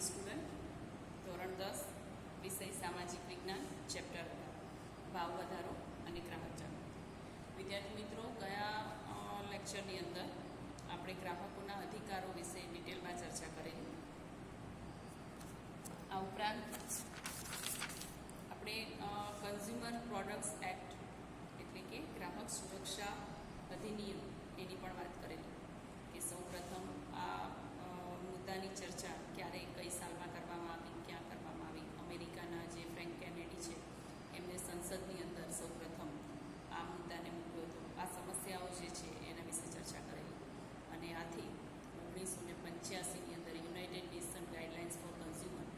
Student, ધોરણ 10, વિષય સામાજિક વિજ્ઞાન, ચેપ્ટર ભાવ વધારો અને ગ્રાહક જાગૃતિ. વિદ્યાર્થી મિત્રો, ગયા લેક્ચરની અંદર આપણે ગ્રાહકોના અધિકારો વિશે ડિટેલમાં ચર્ચા કરેલી. આ ઉપરાંત આપણે કન્ઝ્યુમર પ્રોડક્ટ્સ એક્ટ એટલે કે ગ્રાહક સુરક્ષા અધિનિયમ એની પણ વાત કરેલી કે સૌપ્રથમ આ મુદ્દાની ચર્ચા ક્યારે કઈ સાલમાં કરવામાં આવી, ક્યાં કરવામાં આવી. અમેરિકાના જે ફ્રેન્ક કેનેડી છે એમને સંસદની અંદર સૌપ્રથમ આ મુદ્દાને મૂક્યો હતો. આ સમસ્યાઓ જે છે એના વિશે ચર્ચા કરેલી અને આથી 1985ની અંદર United Nation guidelines for consumer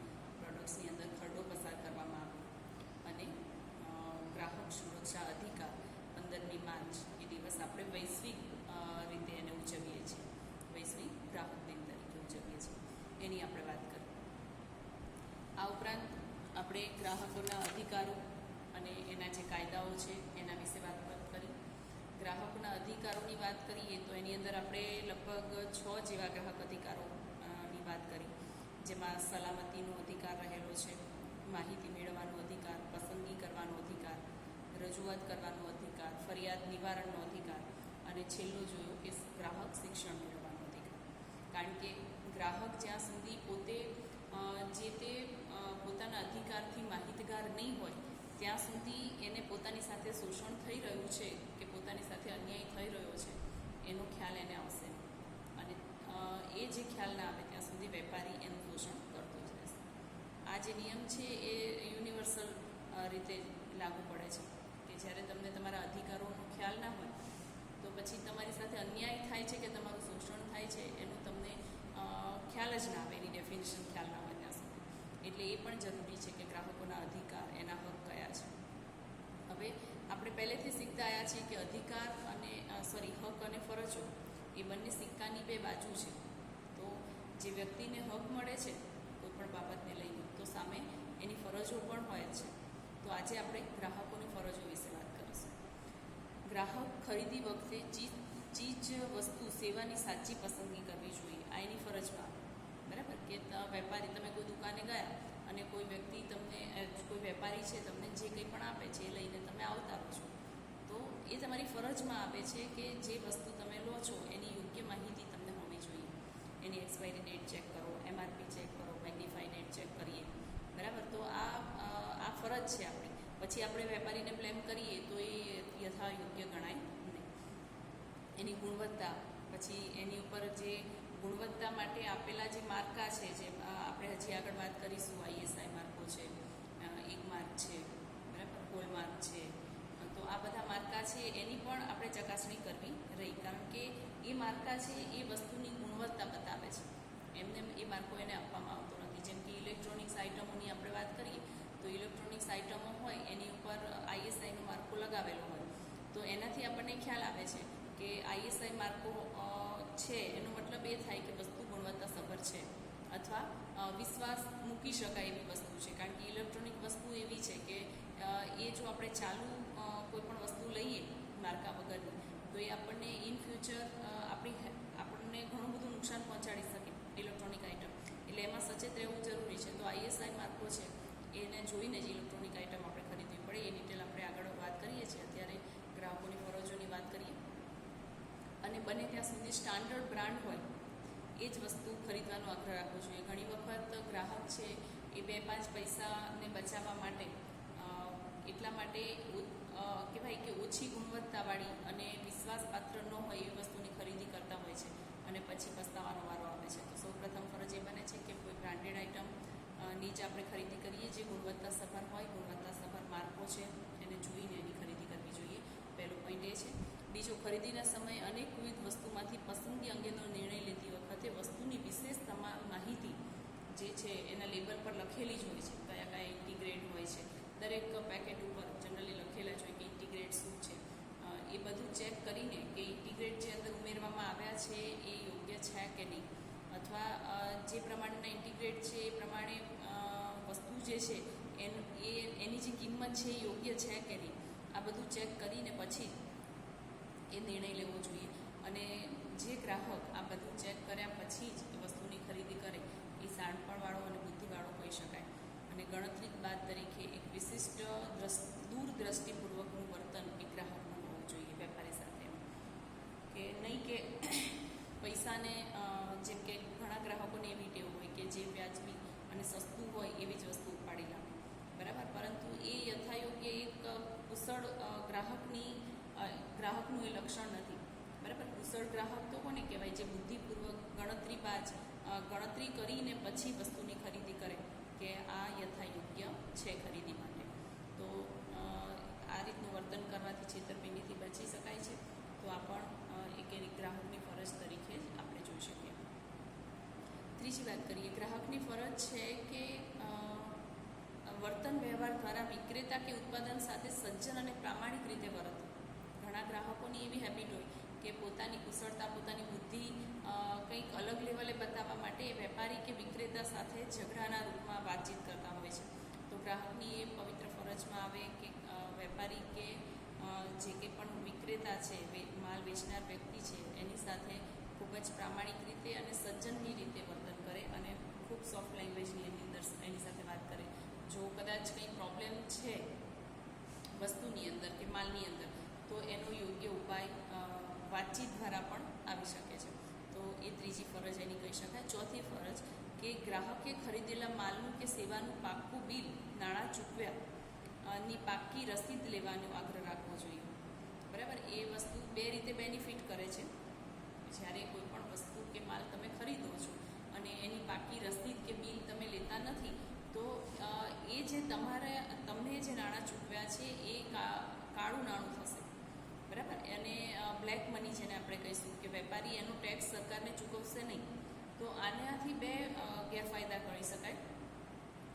પ્રોડક્ટ્સની અંદર ખરડો પસાર કરવામાં આવ્યો અને ગ્રાહક સુરક્ષા અધિકાર 15મી માર્ચ એ દિવસ આપણે વૈશ્વિક રીતે એને ઉજવીએ છીએ, વૈશ્વિક ગ્રાહક દિન તરીકે ઉજવીએ છીએ. એની આપણે વાત કરીએ. આ ઉપરાંત આપણે ગ્રાહકોના અધિકારો અને એના જે કાયદાઓ છે એના વિશે વાત કરી. ગ્રાહકોના અધિકારોની વાત કરીએ તો એની અંદર આપણે લગભગ 6 જેવા ગ્રાહક અધિકારોની વાત કરી, જેમાં સલામતીનો અધિકાર રહેલો છે, માહિતી મેળવવાનો અધિકાર, પસંદગી કરવાનો અધિકાર, રજૂઆત કરવાનો અધિકાર, ફરિયાદ નિવારણનો અધિકાર અને છેલ્લો જોયો કે ગ્રાહક શિક્ષણ મેળવવાનો અધિકાર. કારણ કે ગ્રાહક જ્યાં સુધી પોતે જે તે પોતાના અધિકારથી માહિતગાર નહીં હોય ત્યાં સુધી એને પોતાની સાથે શોષણ થઈ રહ્યું છે કે પોતાની સાથે અન્યાય થઈ રહ્યો છે એનો ખ્યાલ એને આવશે અને એ જે ખ્યાલ ના આવે ત્યાં સુધી વેપારી એનું શોષણ કરતો જ રહેશે. આ જે નિયમ છે એ યુનિવર્સલ રીતે લાગુ પડે છે કે જ્યારે તમને તમારા અધિકારોનો ખ્યાલ ના હોય તો પછી તમારી સાથે અન્યાય થાય છે કે તમારું શોષણ થાય છે એનું તમને ખ્યાલ જ ના આવે, એની ડેફિનેશન ખ્યાલ ના હોય ત્યાં સુધી. એટલે એ પણ જરૂરી છે કે ગ્રાહકોના અધિકાર, એના હક કયા છે. હવે આપણે પહેલેથી શીખતા આવ્યા છીએ કે અધિકાર અને હક અને ફરજો એ બંને સિક્કાની બે બાજુ છે. તો જે વ્યક્તિને હક મળે છે કોઈ પણ બાબતને લઈને તો સામે એની ફરજો પણ હોય છે. તો આજે આપણે ગ્રાહકોની ફરજો વિશે વાત કરીશું. ગ્રાહક ખરીદી વખતે ચીજ વસ્તુ સેવાની સાચી પસંદગી કરવી જોઈએ, આ એની ફરજમાં. બરાબર કે વેપારી, તમે કોઈ દુકાને ગયા અને કોઈ વ્યક્તિ તમને, કોઈ વેપારી છે તમને જે કંઈ પણ આપે છે એ લઈને તમે આવતા રહો છો, તો એ તમારી ફરજમાં આવે છે કે જે વસ્તુ તમે લો છો એની યોગ્ય માહિતી તમને હોવી જોઈએ. એની એક્સપાયરી ડેટ ચેક કરો, MRP ચેક કરો, મેગ્નિફાઈ ડેટ ચેક કરીએ. બરાબર, તો આ ફરજ છે આપણી. પછી આપણે વેપારીને બ્લેમ કરીએ તો એ યથા યોગ્ય ગણાય નહીં. એની ગુણવત્તા, પછી એની ઉપર જે ગુણવત્તા માટે આપેલા જે માર્કા છે, જે આપણે હજી આગળ વાત કરીશું, ISI માર્કો છે, એક માર્ક છે, બરાબર, હોલમાર્ક છે, તો આ બધા માર્કા છે એની પણ આપણે ચકાસણી કરવી રહી. કારણ કે એ માર્કા છે એ વસ્તુની ગુણવત્તા બતાવે છે, એમને એ માર્કો એને આપવામાં આવતો નથી. જેમ કે ઇલેક્ટ્રોનિક્સ આઇટમોની આપણે વાત કરીએ તો ઇલેક્ટ્રોનિક્સ આઇટમો હોય એની ઉપર ISIનો માર્કો લગાવેલો હોય તો એનાથી આપણને ખ્યાલ આવે છે કે ISI માર્કો છે એનો મતલબ એ થાય કે વસ્તુ ગુણવત્તાસભર છે અથવા વિશ્વાસ મૂકી શકાય એવી વસ્તુ છે. કારણ કે ઇલેક્ટ્રોનિક વસ્તુ એવી છે કે એ જો આપણે ચાલુ કોઈ પણ વસ્તુ લઈએ માર્કા વગરની તો એ આપણને ઇન ફ્યુચર આપણને ઘણું બધું નુકસાન પહોંચાડી શકે ઇલેક્ટ્રોનિક આઇટમ. એટલે એમાં સચેત રહેવું જરૂરી છે. તો ISI માર્કો છે એને જોઈને જ ઇલેક્ટ્રોનિક આઇટમ આપણે ખરીદવી પડે. એ ડિટેલ આપણે આગળ વાત કરીએ છીએ. અત્યારે ગ્રાહકોની ફરજોની વાત કરીએ. અને બને ત્યાં સુધી સ્ટાન્ડર્ડ બ્રાન્ડ હોય એ જ વસ્તુ ખરીદવાનો આગ્રહ રાખવો જોઈએ. ઘણી વખત ગ્રાહક છે એ 2-5 પૈસાને બચાવવા માટે એટલા માટે કહેવાય કે ઓછી ગુણવત્તાવાળી અને વિશ્વાસપાત્ર ન હોય એવી વસ્તુની ખરીદી કરતા હોય છે અને પછી પસ્તાવાનો વારો આવે છે. તો સૌપ્રથમ ફરજ એ બને છે કે કોઈ બ્રાન્ડેડ આઇટમ ની જ આપણે ખરીદી કરીએ જે ગુણવત્તાસભર હોય, ગુણવત્તાસભર માર્કો છે એને જોઈને એની ખરીદી કરવી જોઈએ. પહેલો પોઈન્ટ એ છે. બીજો, ખરીદીના સમયે અનેકવિધ વસ્તુમાંથી પસંદગી અંગેનો નિર્ણય લેતી વખતે વસ્તુની વિશેષ તમામ માહિતી જે છે એના લેબલ પર લખેલી જ હોય છે. કયા કયા ઇન્ટિગ્રેટ હોય છે, દરેક પેકેટ ઉપર જનરલી લખેલા જ હોય કે ઇન્ટિગ્રેટ શું છે. એ બધું ચેક કરીને કે ઇન્ટિગ્રેટ જે અંદર ઉમેરવામાં આવ્યા છે એ યોગ્ય છે કે નહીં, અથવા જે પ્રમાણેના ઇન્ટિગ્રેટ છે એ પ્રમાણે વસ્તુ જે છે એની જે કિંમત છે એ યોગ્ય છે કે નહીં, આ બધું ચેક કરીને પછી એ નિર્ણય લેવો જોઈએ. અને જે ગ્રાહક આ બધું ચેક કર્યા પછી જ એ વસ્તુની ખરીદી કરે એ શાણપણવાળો અને બુદ્ધિવાળો કહી શકાય. અને ગણતરી બાદ તરીકે એક વિશિષ્ટ દૂરદ્રષ્ટિપૂર્વકનું વર્તન એ ગ્રાહકનું હોવું જોઈએ વેપારી સાથે. કે નહીં કે પૈસાને જેમ કે ઘણા ગ્રાહકોને એવી ટેવ હોય કે જે વ્યાજબી અને સસ્તું હોય એવી જ વસ્તુ ઉપાડી લાવે, બરાબર. પરંતુ એ યથાયોગ્ય એક કુશળ ગ્રાહકનું એ લક્ષણ નથી, બરાબર. કુશળ ગ્રાહક તો કોને કહેવાય? જે બુદ્ધિપૂર્વક ગણતરી કરીને પછી વસ્તુની ખરીદી કરે કે આ યથાયોગ્ય છે ખરીદી માટે. તો આ રીતનું વર્તન કરવાથી છેતરપિંડીથી બચી શકાય છે. તો આ પણ એક ગ્રાહકની ફરજ તરીકે જ આપણે જોઈ શકીએ. ત્રીજી વાત કરીએ, ગ્રાહકની ફરજ છે કે વર્તન વ્યવહાર દ્વારા વિક્રેતા કે ઉત્પાદન સાથે સજ્જન અને પ્રામાણિક રીતે વર્તવું. ઘણા ગ્રાહકોની એવી હેબિટ હોય કે પોતાની કુશળતા, પોતાની બુદ્ધિ કંઈક અલગ લેવલે બતાવવા માટે વેપારી કે વિક્રેતા સાથે ઝઘડાના રૂપમાં વાતચીત કરતા હોય છે. તો ગ્રાહકની એ પવિત્ર ફરજમાં આવે કે વેપારી કે જે કંઈ પણ વિક્રેતા છે, માલ વેચનાર વ્યક્તિ છે, એની સાથે ખૂબ જ પ્રામાણિક રીતે અને સજ્જનની રીતે વર્તન કરે અને ખૂબ સોફ્ટ લેંગ્વેજની અંદર એની સાથે વાત કરે. જો કદાચ કંઈ પ્રોબ્લેમ છે વસ્તુની અંદર કે માલની અંદર, તો એનો યોગ્ય ઉપાય વાતચીત દ્વારા પણ આવી શકે છે. તો એ ત્રીજી ફરજ એની કહી શકાય. ચોથી ફરજ કે ગ્રાહકે ખરીદેલા માલનું કે સેવાનું પાક્કું બિલ, નાણાં ચૂકવ્યા ની પાક્કી રસીદ લેવાનો આગ્રહ રાખવો જોઈએ, બરાબર. એ વસ્તુ બે રીતે બેનિફિટ કરે છે. જ્યારે કોઈ પણ વસ્તુ કે માલ તમે ખરીદો છો અને એની પાક્કી રસીદ કે બિલ તમે લેતા નથી, તો એ જે તમને જે નાણાં ચૂકવ્યા છે એ કાળું નાણું થશે, બરાબર. અને બ્લેક મની જેને આપણે કહીશું કે વેપારી એનો ટેક્સ સરકારને ચૂકવશે નહીં. તો આનાથી બે ગેરફાયદા કરી શકાય.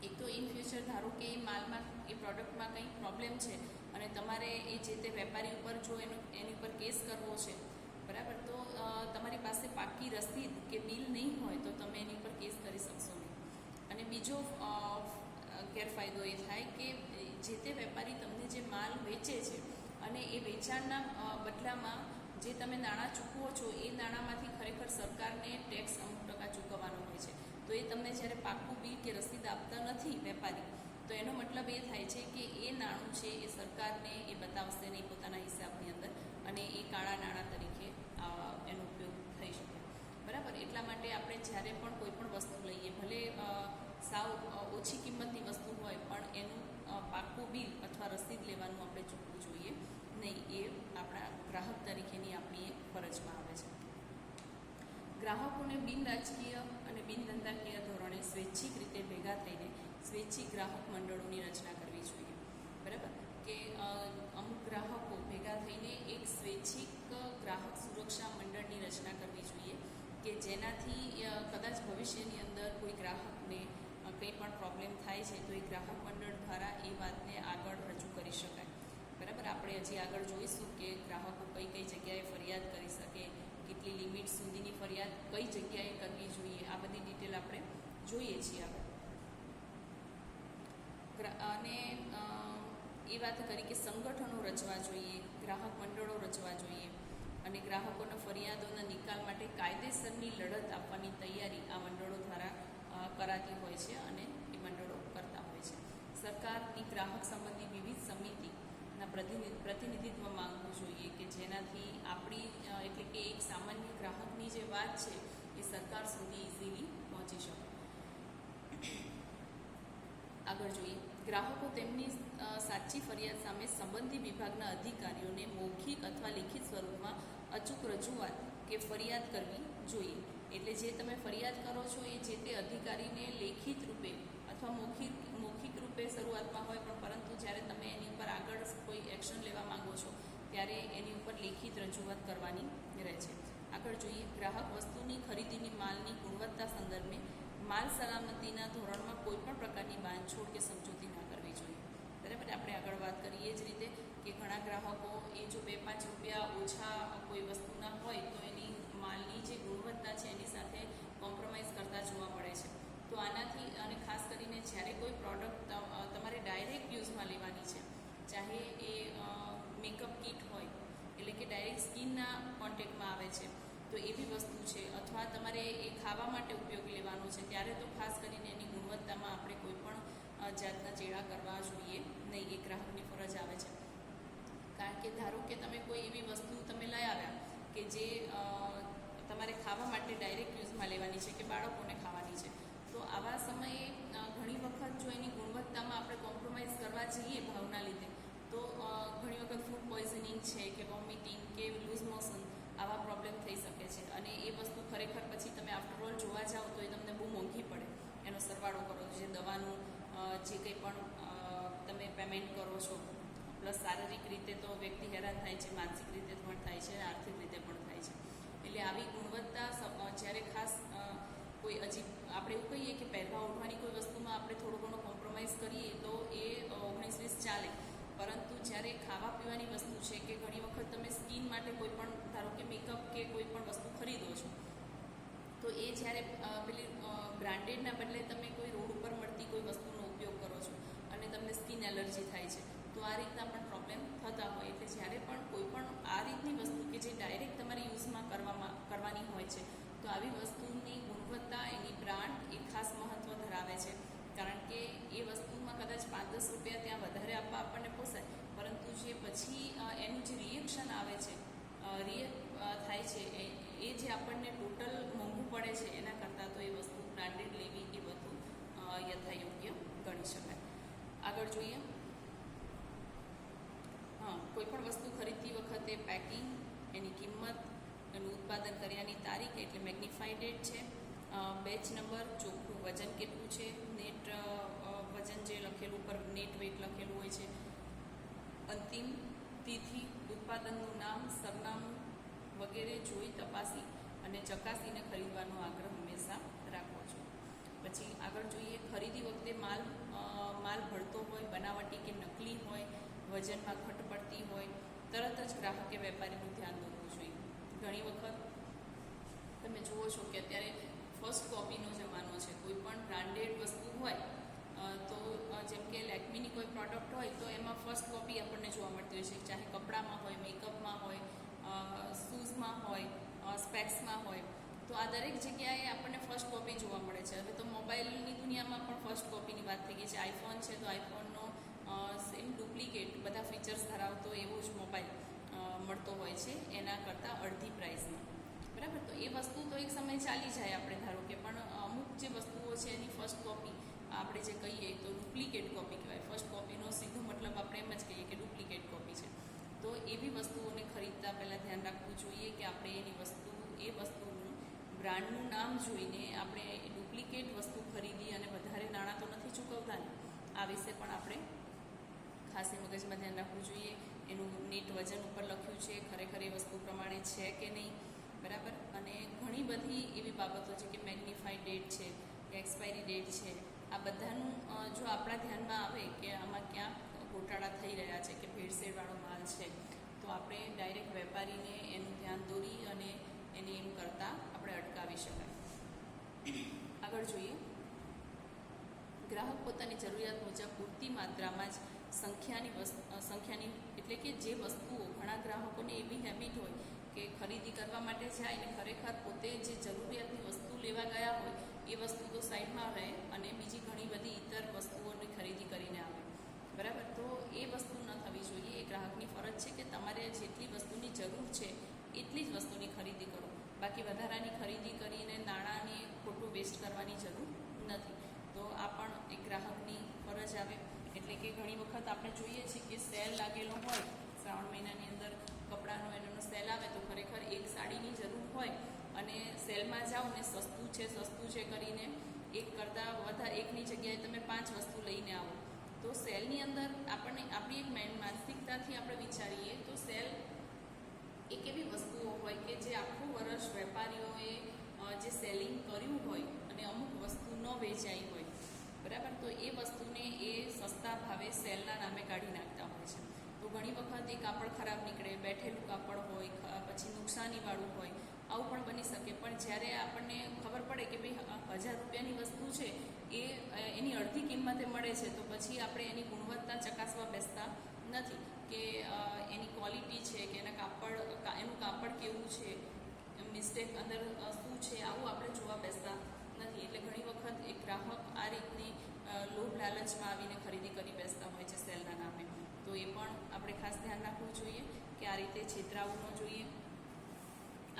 એક તો ઇન ફ્યુચર ધારો કે એ માલમાં, એ પ્રોડક્ટમાં કંઈ પ્રોબ્લેમ છે અને તમારે એ જે તે વેપારી ઉપર જો એની ઉપર કેસ કરવો છે, બરાબર, તો તમારી પાસે પાક્કી રસીદ કે બિલ નહીં હોય તો તમે એની ઉપર કેસ કરી શકશો નહીં. અને બીજો ગેરફાયદો એ થાય કે જે તે વેપારી તમને જે માલ વેચે છે અને એ વેચાણના બદલામાં જે તમે નાણાં ચૂકવો છો એ નાણાંમાંથી ખરેખર સરકારને ટેક્સ અમુક ટકા ચૂકવવાનો હોય છે. તો એ તમને જ્યારે પાક્કું બિલ કે રસીદ આપતા નથી વેપારી, તો એનો મતલબ એ થાય છે કે એ નાણું છે એ સરકારને એ બતાવશે નહીં પોતાના હિસાબની અંદર, અને એ કાળા નાણાં તરીકે એનો ઉપયોગ થઈ શકે, બરાબર. એટલા માટે આપણે જ્યારે પણ કોઈ પણ વસ્તુ લઈએ, ભલે સાવ ઓછી કિંમતની વસ્તુ હોય, પણ એનું પાક્કું બિલ અથવા રસીદ લેવાનું આપણે ચૂકવું જોઈએ નહીં. એ આપણા ગ્રાહક તરીકેની આપણી એક ફરજમાં આવે છે. ગ્રાહકોને બિન રાજકીય અને બિન ધંધાકીય ધોરણે સ્વૈચ્છિક રીતે ભેગા થઈને સ્વૈચ્છિક ગ્રાહક મંડળોની રચના કરવી જોઈએ, બરાબર. કે અમુક ગ્રાહકો ભેગા થઈને એક સ્વૈચ્છિક ગ્રાહક સુરક્ષા મંડળની રચના કરવી જોઈએ કે જેનાથી કદાચ ભવિષ્યની અંદર કોઈ ગ્રાહકને કંઈ પણ પ્રોબ્લેમ થાય છે તો એ ગ્રાહક મંડળ દ્વારા એ વાતને આગળ રજૂ કરી શકાય, બરાબર. આપણે હજી આગળ જોઈશું કે ગ્રાહકો કઈ જગ્યાએ ફરિયાદ કરી શકે, કેટલી લિમિટ સુધીની ફરિયાદ કઈ જગ્યાએ કરવી જોઈએ, આ બધી ડિટેલ આપણે જોઈએ છીએ આગળ. અને એ વાત કરી કે સંગઠનો રચવા જોઈએ, ગ્રાહક મંડળો રચવા જોઈએ અને ગ્રાહકોના ફરિયાદોના નિકાલ માટે કાયદેસરની લડત આપવાની તૈયારી આ મંડળો દ્વારા કરાતી હોય છે અને એ મંડળો કરતા હોય છે. સરકારની ગ્રાહક સંબંધી વિવિધ સમિતિના પ્રતિનિધિત્વ માંગવું જોઈએ કે જેનાથી આપણી એટલે કે એક સામાન્ય ગ્રાહકની જે વાત છે એ સરકાર સુધી ઇઝીલી પહોંચી શકે. આગળ જોઈએ, ગ્રાહકો તેમની સાચી ફરિયાદ સામે સંબંધી વિભાગના અધિકારીઓને મૌખિક અથવા લિખિત સ્વરૂપમાં અચૂક રજૂઆત કે ફરિયાદ કરવી જોઈએ. એટલે જે તમે ફરિયાદ કરો છો એ જે તે અધિકારીને લેખિત રૂપે અથવા મૌખિક રૂપે શરૂઆતમાં હોય, પણ પરંતુ જ્યારે તમે એની ઉપર આગળ કોઈ એક્શન લેવા માંગો છો ત્યારે એની ઉપર લેખિત રજૂઆત કરવાની રહે છે. આગળ જોઈએ, ગ્રાહક વસ્તુની ખરીદીની માલની ગુણવત્તા સંદર્ભે માલ સલામતીના ધોરણમાં કોઈપણ પ્રકારની બાંધછોડ કે સમજૂતી ના કરવી જોઈએ, બરાબર. આપણે આગળ વાત કરીએ જ રીતે કે ઘણા ગ્રાહકો એ જો 2-5 રૂપિયા ઓછા કોઈ વસ્તુના હોય તો એની માલની જે ગુણવત્તા છે એની સાથે કોમ્પ્રોમાઇઝ કરતા જોવા મળે છે. તો આનાથી, અને ખાસ કરીને જ્યારે કોઈ પ્રોડક્ટ તમારે ડાયરેક્ટ યુઝમાં લેવાની છે, ચાહે એ મેકઅપ કિટ હોય એટલે કે ડાયરેક્ટ સ્કિનના કોન્ટેક્ટમાં આવે છે, તો એવી વસ્તુ છે, અથવા તમારે એ ખાવા માટે ઉપયોગી લેવાનું છે, ત્યારે તો ખાસ કરીને એની ગુણવત્તામાં આપણે કોઈ પણ જાતના ચેડા કરવા જોઈએ નહીં. એ ગ્રાહકની ફરજ આવે છે. કારણ કે ધારો કે તમે કોઈ એવી વસ્તુ તમે લઈ આવ્યા કે જે તમારે ખાવા માટે ડાયરેક્ટ યુઝમાં લેવાની છે કે બાળકોને ખાવાની છે, તો આવા સમયે ઘણી વખત જો એની ગુણવત્તામાં આપણે કોમ્પ્રોમાઇઝ કરવા જઈએ ભાવના લીધે, તો ઘણી વખત ફૂડ પોઈઝનિંગ છે કે વોમિટિંગ કે લૂઝ મોશન આવા પ્રોબ્લેમ થઈ શકે છે. અને એ વસ્તુ ખરેખર પછી તમે આફ્ટરઓલ જોવા જાઓ તો એ તમને બહુ મોંઘી પડે. એનો સરવાળો કરો, જે દવાનું જે કંઈ પણ તમે પેમેન્ટ કરો છો, પ્લસ શારીરિક રીતે તો વ્યક્તિ હેરાન થાય છે, માનસિક રીતે પણ થાય છે, આર્થિક રીતે પણ થાય છે. એટલે આવી ગુણવત્તા જ્યારે ખાસ કોઈ હજી આપણે એવું કહીએ કે પહેરવા ઓઢવાની કોઈ વસ્તુમાં આપણે થોડો ઘણો કોમ્પ્રોમાઇઝ કરીએ તો એ 19-20 ચાલે. પરંતુ જ્યારે ખાવા પીવાની વસ્તુ છે કે ઘણી વખત તમે સ્કિન માટે કોઈ પણ ધારો કે મેકઅપ કે કોઈ પણ વસ્તુ ખરીદો છો, તો એ જ્યારે પેલી બ્રાન્ડેડના બદલે તમે કોઈ રોડ ઉપર મળતી કોઈ વસ્તુનો ઉપયોગ કરો છો અને તમને સ્કિન એલર્જી થાય છે, તો આ રીતના પણ પ્રોબ્લેમ થતા હોય. એટલે જ્યારે પણ કોઈ પણ આ રીતની વસ્તુ કે જે ડાયરેક્ટ તમારે યુઝમાં કરવાની હોય છે, તો આવી વસ્તુની ગુણવત્તા, એની બ્રાન્ડ એ ખાસ મહત્ત્વ ધરાવે છે. કારણ કે એ વસ્તુમાં કદાચ 5-10 રૂપિયા ત્યાં વધારે આપવા આપણને પોસાય, પરંતુ જે પછી એનું જે રિએક્શન આવે છે, થાય છે, એ જે આપણને ટોટલ મોંઘું પડે છે એના કરતાં તો એ વસ્તુ બ્રાન્ડેડ લેવી એ બધું યથાયોગ્ય ગણી શકાય. આગળ જોઈએ. કોઈ પણ વસ્તુ ખરીદતી વખતે પેકિંગ, એની કિંમત, એનું ઉત્પાદન કર્યાની તારીખ એટલે મેગ્નિફાઈડ ડેટ છે, બેચ નંબર, ચોખ્ખું વજન કેટલું છે, નેટ વજન જે લખેલું ઉપર નેટ વેઇટ લખેલું હોય છે, અંતિમ તિથિ, ઉત્પાદનનું નામ, સરનામું વગેરે જોઈ તપાસી અને ચકાસીને ખરીદવાનો આગ્રહ હંમેશા રાખવો જોઈએ. પછી આગળ જોઈએ. ખરીદી વખતે માલ ભળતો હોય, બનાવટી કે નકલી હોય, વજનમાં ઘટ પડતી હોય, તરત જ ગ્રાહકે વેપારીનું ધ્યાન દોરવું જોઈએ. ઘણી વખત તમે જુઓ છો કે અત્યારે ફર્સ્ટ કોપીનો જમાનો છે. કોઈ પણ બ્રાન્ડેડ વસ્તુ હોય તો જેમ કે લેક્મીની કોઈ પ્રોડક્ટ હોય તો એમાં ફર્સ્ટ કોપી આપણને જોવા મળતી હોય છે, ચાહે કપડામાં હોય, મેકઅપમાં હોય, શૂઝમાં હોય, સ્પેક્સમાં હોય. તો આ દરેક જગ્યાએ આપણને ફર્સ્ટ કોપી જોવા મળે છે. હવે તો મોબાઈલની દુનિયામાં પણ ફર્સ્ટ કોપીની વાત થઈ ગઈ છે. આઈફોન છે તો આઈફોનનો સેમ ડુપ્લિકેટ બધા ફીચર્સ ધરાવતો એવો જ મોબાઈલ મળતો હોય છે, એના કરતાં અડધી પ્રાઇસમાં. બરાબર. તો એ વસ્તુ તો એક સમય ચાલી જાય આપણે ધારો કે, પણ અમુક જે વસ્તુઓ છે એની ફર્સ્ટ કોપી આપણે જે કહીએ તો ડુપ્લિકેટ કોપી કહેવાય. ફર્સ્ટ કોપીનો સીધો મતલબ આપણે એમ જ કહીએ કે ડુપ્લિકેટ કોપી છે. તો એવી વસ્તુઓને ખરીદતા પહેલાં ધ્યાન રાખવું જોઈએ કે આપણે એ વસ્તુનું બ્રાન્ડનું નામ જોઈને આપણે ડુપ્લિકેટ વસ્તુ ખરીદી અને વધારે નાણાં તો નથી ચૂકવતા ને, આ વિશે પણ આપણે ખાસ એ મગજમાં ધ્યાન રાખવું જોઈએ. એનું નેટ વજન ઉપર લખ્યું છે, ખરેખર એ વસ્તુ પ્રમાણે છે કે નહીં. બરાબર. અને ઘણી બધી એવી બાબતો છે કે મેગ્નિફાઈડ ડેટ છે કે એક્સપાયરી ડેટ છે, આ બધાનું જો આપણા ધ્યાનમાં આવે કે આમાં ક્યાં ગોટાળા થઈ રહ્યા છે કે ભેળસેળવાળો માલ છે, તો આપણે ડાયરેક્ટ વેપારીને એનું ધ્યાન દોરી અને એને એમ કરતાં આપણે અટકાવી શકાય. આગળ જોઈએ. ગ્રાહક પોતાની જરૂરિયાત મુજબ પૂરતી માત્રામાં જ સંખ્યાની એટલે કે જે વસ્તુઓ, ઘણા ગ્રાહકોને એવી હેબિટ હોય કે ખરીદી કરવા માટે જાય ને ખરેખર પોતે જે જરૂરિયાતની વસ્તુ લેવા ગયા હોય એ વસ્તુ તો સાઈડમાં રહે અને બીજી ઘણી બધી ઇતર વસ્તુઓની ખરીદી કરીને આવે. બરાબર. તો એ વસ્તુ ન થવી જોઈએ. એ ગ્રાહકની ફરજ છે કે તમારે જેટલી વસ્તુની જરૂર છે એટલી જ વસ્તુની ખરીદી કરો. બાકી વધારાની ખરીદી કરીને નાણાંને ખોટું વેસ્ટ કરવાની જરૂર નથી. તો આ પણ એક ગ્રાહકની ફરજ આવે. એટલે કે ઘણી વખત આપણે જોઈએ છીએ કે સેલ લાગેલો હોય, શ્રાવણ મહિનાની અંદર કપડાનો એનો સેલ આવે તો ખરેખર એક સાડીની જરૂર હોય અને સેલમાં જાઓ ને સસ્તું છે કરીને એક કરતાં વધારે એકની જગ્યાએ તમે 5 વસ્તુ લઈને આવો, તો સેલની અંદર આપણી એક માનસિકતાથી આપણે વિચારીએ તો સેલ એક એવી વસ્તુઓ હોય કે જે આખું વર્ષ વેપારીઓએ જે સેલિંગ કર્યું હોય અને અમુક વસ્તુ ન વેચાઈ હોય. બરાબર. તો એ વસ્તુને એ સસ્તા ભાવે સેલના નામે કાઢી નાખતા હોય છે. તો ઘણી વખત એ કાપડ ખરાબ નીકળે, બેઠેલું કાપડ હોય, પછી નુકસાનીવાળું હોય, આવું પણ બની શકે. પણ જ્યારે આપણને ખબર પડે કે ભાઈ 1000 રૂપિયાની વસ્તુ છે એ એની અડધી કિંમતે મળે છે, તો પછી આપણે એની ગુણવત્તા ચકાસવા બેસતા નથી કે એની ક્વોલિટી છે કે એનું કાપડ કેવું છે, મિસ્ટેક એક્ઝેક્ટ અંદર શું છે આવું આપણે જોવા બેસતા નથી. એટલે ઘણી વખત એક ગ્રાહક આ રીતની લોભ લાલચમાં આવીને ખરીદી કરી બેસતા હોય છે સેલના નામે. તો એ પણ આપણે ખાસ ધ્યાન રાખવું જોઈએ કે આ રીતે છેતરાવું ન જોઈએ.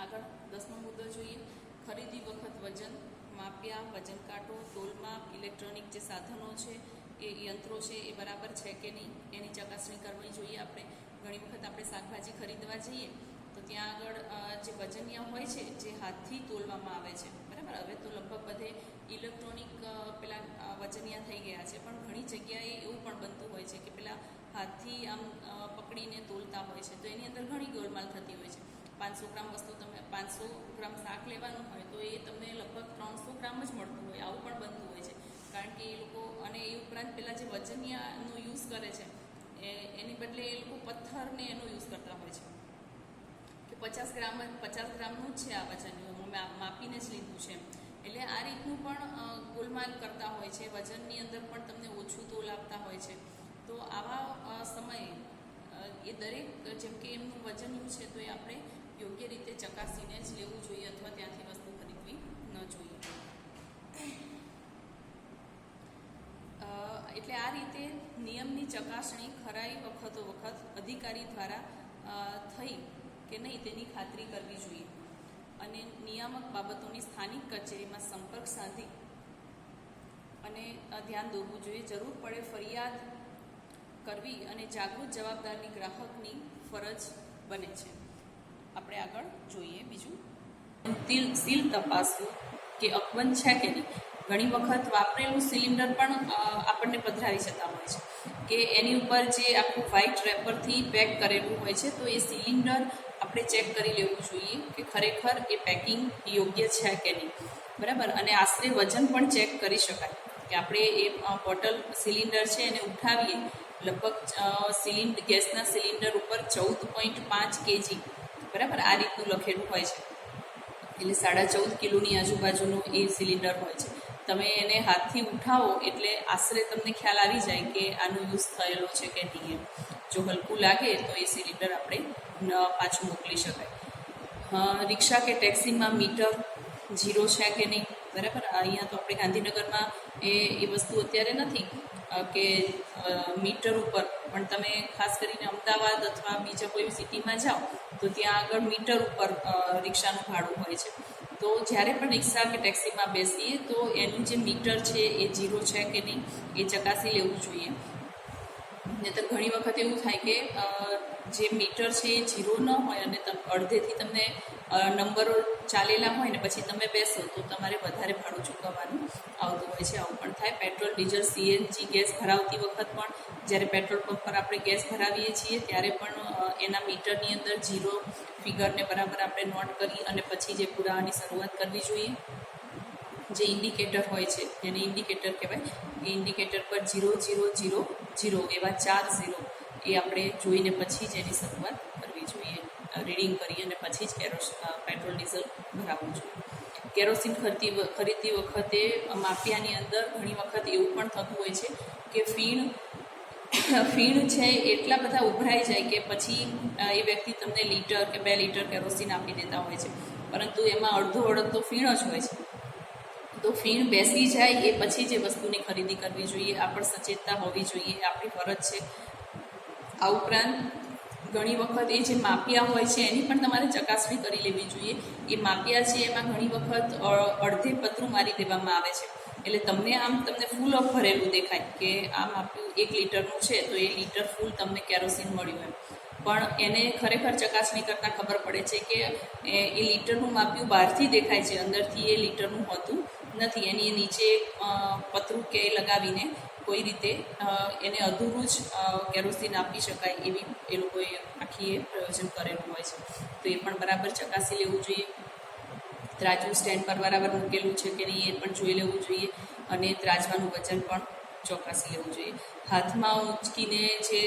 આગળ 10મો મુદ્દો જોઈએ, ખરીદી વખત વજન, માપ્યા, વજન કાંટો, તોલમાપ, ઇલેક્ટ્રોનિક જે સાધનો છે એ યંત્રો છે એ બરાબર છે કે નહીં એની ચકાસણી કરવી જોઈએ. આપણે ઘણી વખત આપણે શાકભાજી ખરીદવા જઈએ તો ત્યાં આગળ જે વજનિયા હોય છે જે હાથથી તોલવામાં આવે છે, બરાબર. હવે તો લગભગ બધે ઇલેક્ટ્રોનિક પેલા વજનિયા થઈ ગયા છે, પણ ઘણી જગ્યાએ એવું પણ બનતું હોય છે કે પેલા હાથથી આમ પકડીને તોલતા હોય છે. તો એની અંદર ઘણી ગોલમાલ થતી હોય છે. 500 ગ્રામ વસ્તુ તમે 500 ગ્રામ શાક લેવાનું હોય તો એ તમને લગભગ 300 ગ્રામ જ મળતું હોય, આવું પણ બનતું હોય છે. કારણ કે એ લોકો, અને એ ઉપરાંત પેલા જે વજનિયાનો યુઝ કરે છે એની બદલે એ લોકો પથ્થરને એનો યુઝ કરતા હોય છે કે 50 ગ્રામનું જ છે આ વજનિયું, હું માપીને જ લીધું છે. એટલે આ રીતનું પણ ગોલમાલ કરતા હોય છે. વજનની અંદર પણ તમને ઓછું તોલ આપતા હોય છે. તો આવા સમયે એ દરેક, જેમ કે એમનું વજનિયું છે તો એ આપણે યોગ્ય રીતે ચકાસીને જ લેવું જોઈએ અથવા ત્યાંથી વસ્તુ ખરીદવી ન જોઈએ. એટલે આ રીતે નિયમની ચકાસણી ખરાઈ વખત અધિકારી દ્વારા થઈ કે નહીં તેની ખાતરી કરવી જોઈએ અને નિયામક બાબતોની સ્થાનિક કચેરીમાં સંપર્ક સાધી અને ધ્યાન દોરવું જોઈએ. જરૂર પડે ફરિયાદ કરવી અને જાગૃત જવાબદારની ગ્રાહકની ફરજ બને છે. આપણે આગળ જોઈએ બીજું, સીલ તપાસવું કે અકબંધ છે કે નહીં. ઘણી વખત વાપરેલું સિલિન્ડર પણ આપણને પધરાવી જતા હોય છે કે એની ઉપર જે આખું વ્હાઇટ રેપરથી પેક કરેલું હોય છે. તો એ સિલિન્ડર આપણે ચેક કરી લેવું જોઈએ કે ખરેખર એ પેકિંગ યોગ્ય છે કે નહીં, બરાબર. અને આશરે વજન પણ ચેક કરી શકાય કે આપણે એ બોટલ સિલિન્ડર છે એને ઉઠાવીએ, લગભગ ગેસના સિલિન્ડર ઉપર 14.5 kg, બરાબર, આ રીતનું લખેલું હોય છે. એટલે 14.5 કિલોની આજુબાજુનું એ સિલિન્ડર હોય છે. તમે એને હાથથી ઉઠાવો એટલે આશરે તમને ખ્યાલ આવી જાય કે આનો યુઝ થયેલો છે કે નહીં. જો હલકું લાગે તો એ સિલિન્ડર આપણે પાછું મોકલી શકાય. રિક્ષા કે ટેક્સીમાં મીટર ઝીરો છે કે નહીં, બરાબર. અહીંયા તો આપણે ગાંધીનગરમાં એ વસ્તુ અત્યારે નથી કે મીટર ઉપર, પણ તમે ખાસ કરીને અમદાવાદ અથવા બીજા કોઈ સિટીમાં જાઓ તો ત્યાં આગળ મીટર ઉપર રિક્ષાનું ભાડું હોય છે. તો જ્યારે પણ રિક્ષા કે ટેક્સીમાં બેસીએ તો એનું જે મીટર છે એ ઝીરો છે કે નહીં એ ચકાસી લેવું જોઈએ. નહીંતર ઘણી વખત એવું થાય કે જે મીટર છે એ ઝીરો ન હોય અને અડધેથી તમને નંબરો ચાલેલા હોય ને પછી તમે બેસો તો તમારે વધારે ભાડું ચૂકવવાનું આવતું હોય છે. આવું પણ થાય. પેટ્રોલ, ડીઝલ, CNG ગેસ ભરાવતી વખત પણ જ્યારે પેટ્રોલ પંપ પર આપણે ગેસ ભરાવીએ છીએ ત્યારે પણ એના મીટરની અંદર ઝીરો ફિગરને બરાબર આપણે નોટ કરી અને પછી જે પુરાવાની શરૂઆત કરવી જોઈએ. જે ઇન્ડિકેટર હોય છે એને ઇન્ડિકેટર કહેવાય, એ ઇન્ડિકેટર પર 000 એવા 4 ઝીરો એ આપણે જોઈને પછી જ એની શરૂઆત કરવી જોઈએ. રીડિંગ કરી અને પછી જ પેટ્રોલ ડીઝલ ભરાવવું જોઈએ. કેરોસીન ખરીદતી વખતે માફિયાની અંદર ઘણી વખત એવું પણ થતું હોય છે કે ફીણ છે એટલા બધા ઉભરાઈ જાય કે પછી એ વ્યક્તિ તમને લીટર કે 2 લીટર કેરોસીન આપી દેતા હોય છે, પરંતુ એમાં અડધો તો ફીણ જ હોય છે. તો ફીણ બેસી જાય એ પછી જે વસ્તુની ખરીદી કરવી જોઈએ. આ પણ સચેતતા હોવી જોઈએ, આપણી ફરજ છે. આ ઉપરાંત ઘણી વખત એ જે માપિયા હોય છે એની પણ તમારે ચકાસણી કરી લેવી જોઈએ. એ માપિયા છે એમાં ઘણી વખત અડધે પતરું મારી દેવામાં આવે છે. એટલે તમને ફૂલ ઓફ ભરેલું દેખાય કે આ માપ્યું 1 લીટરનું છે તો એ લીટર ફૂલ તમને કેરોસીન મળ્યું એમ, પણ એને ખરેખર ચકાસણી કરતાં ખબર પડે છે કે એ લીટરનું માપ્યું બહારથી દેખાય છે, અંદરથી એ લીટરનું હોતું નથી. એની નીચે પતરું કે લગાવીને કોઈ રીતે એને અધૂરું જ કેરોસીન આપી શકાય એવી એ લોકોએ આખી એ પ્રયોજન કરેલું હોય છે. તો એ પણ બરાબર ચકાસી લેવું જોઈએ. ત્રાજવું સ્ટેન્ડ પર બરાબર મૂકેલું છે કે નહીં એ પણ જોઈ લેવું જોઈએ અને ત્રાજવાનું વજન પણ ચોકાસી લેવું જોઈએ. હાથમાં ઉંચકીને જે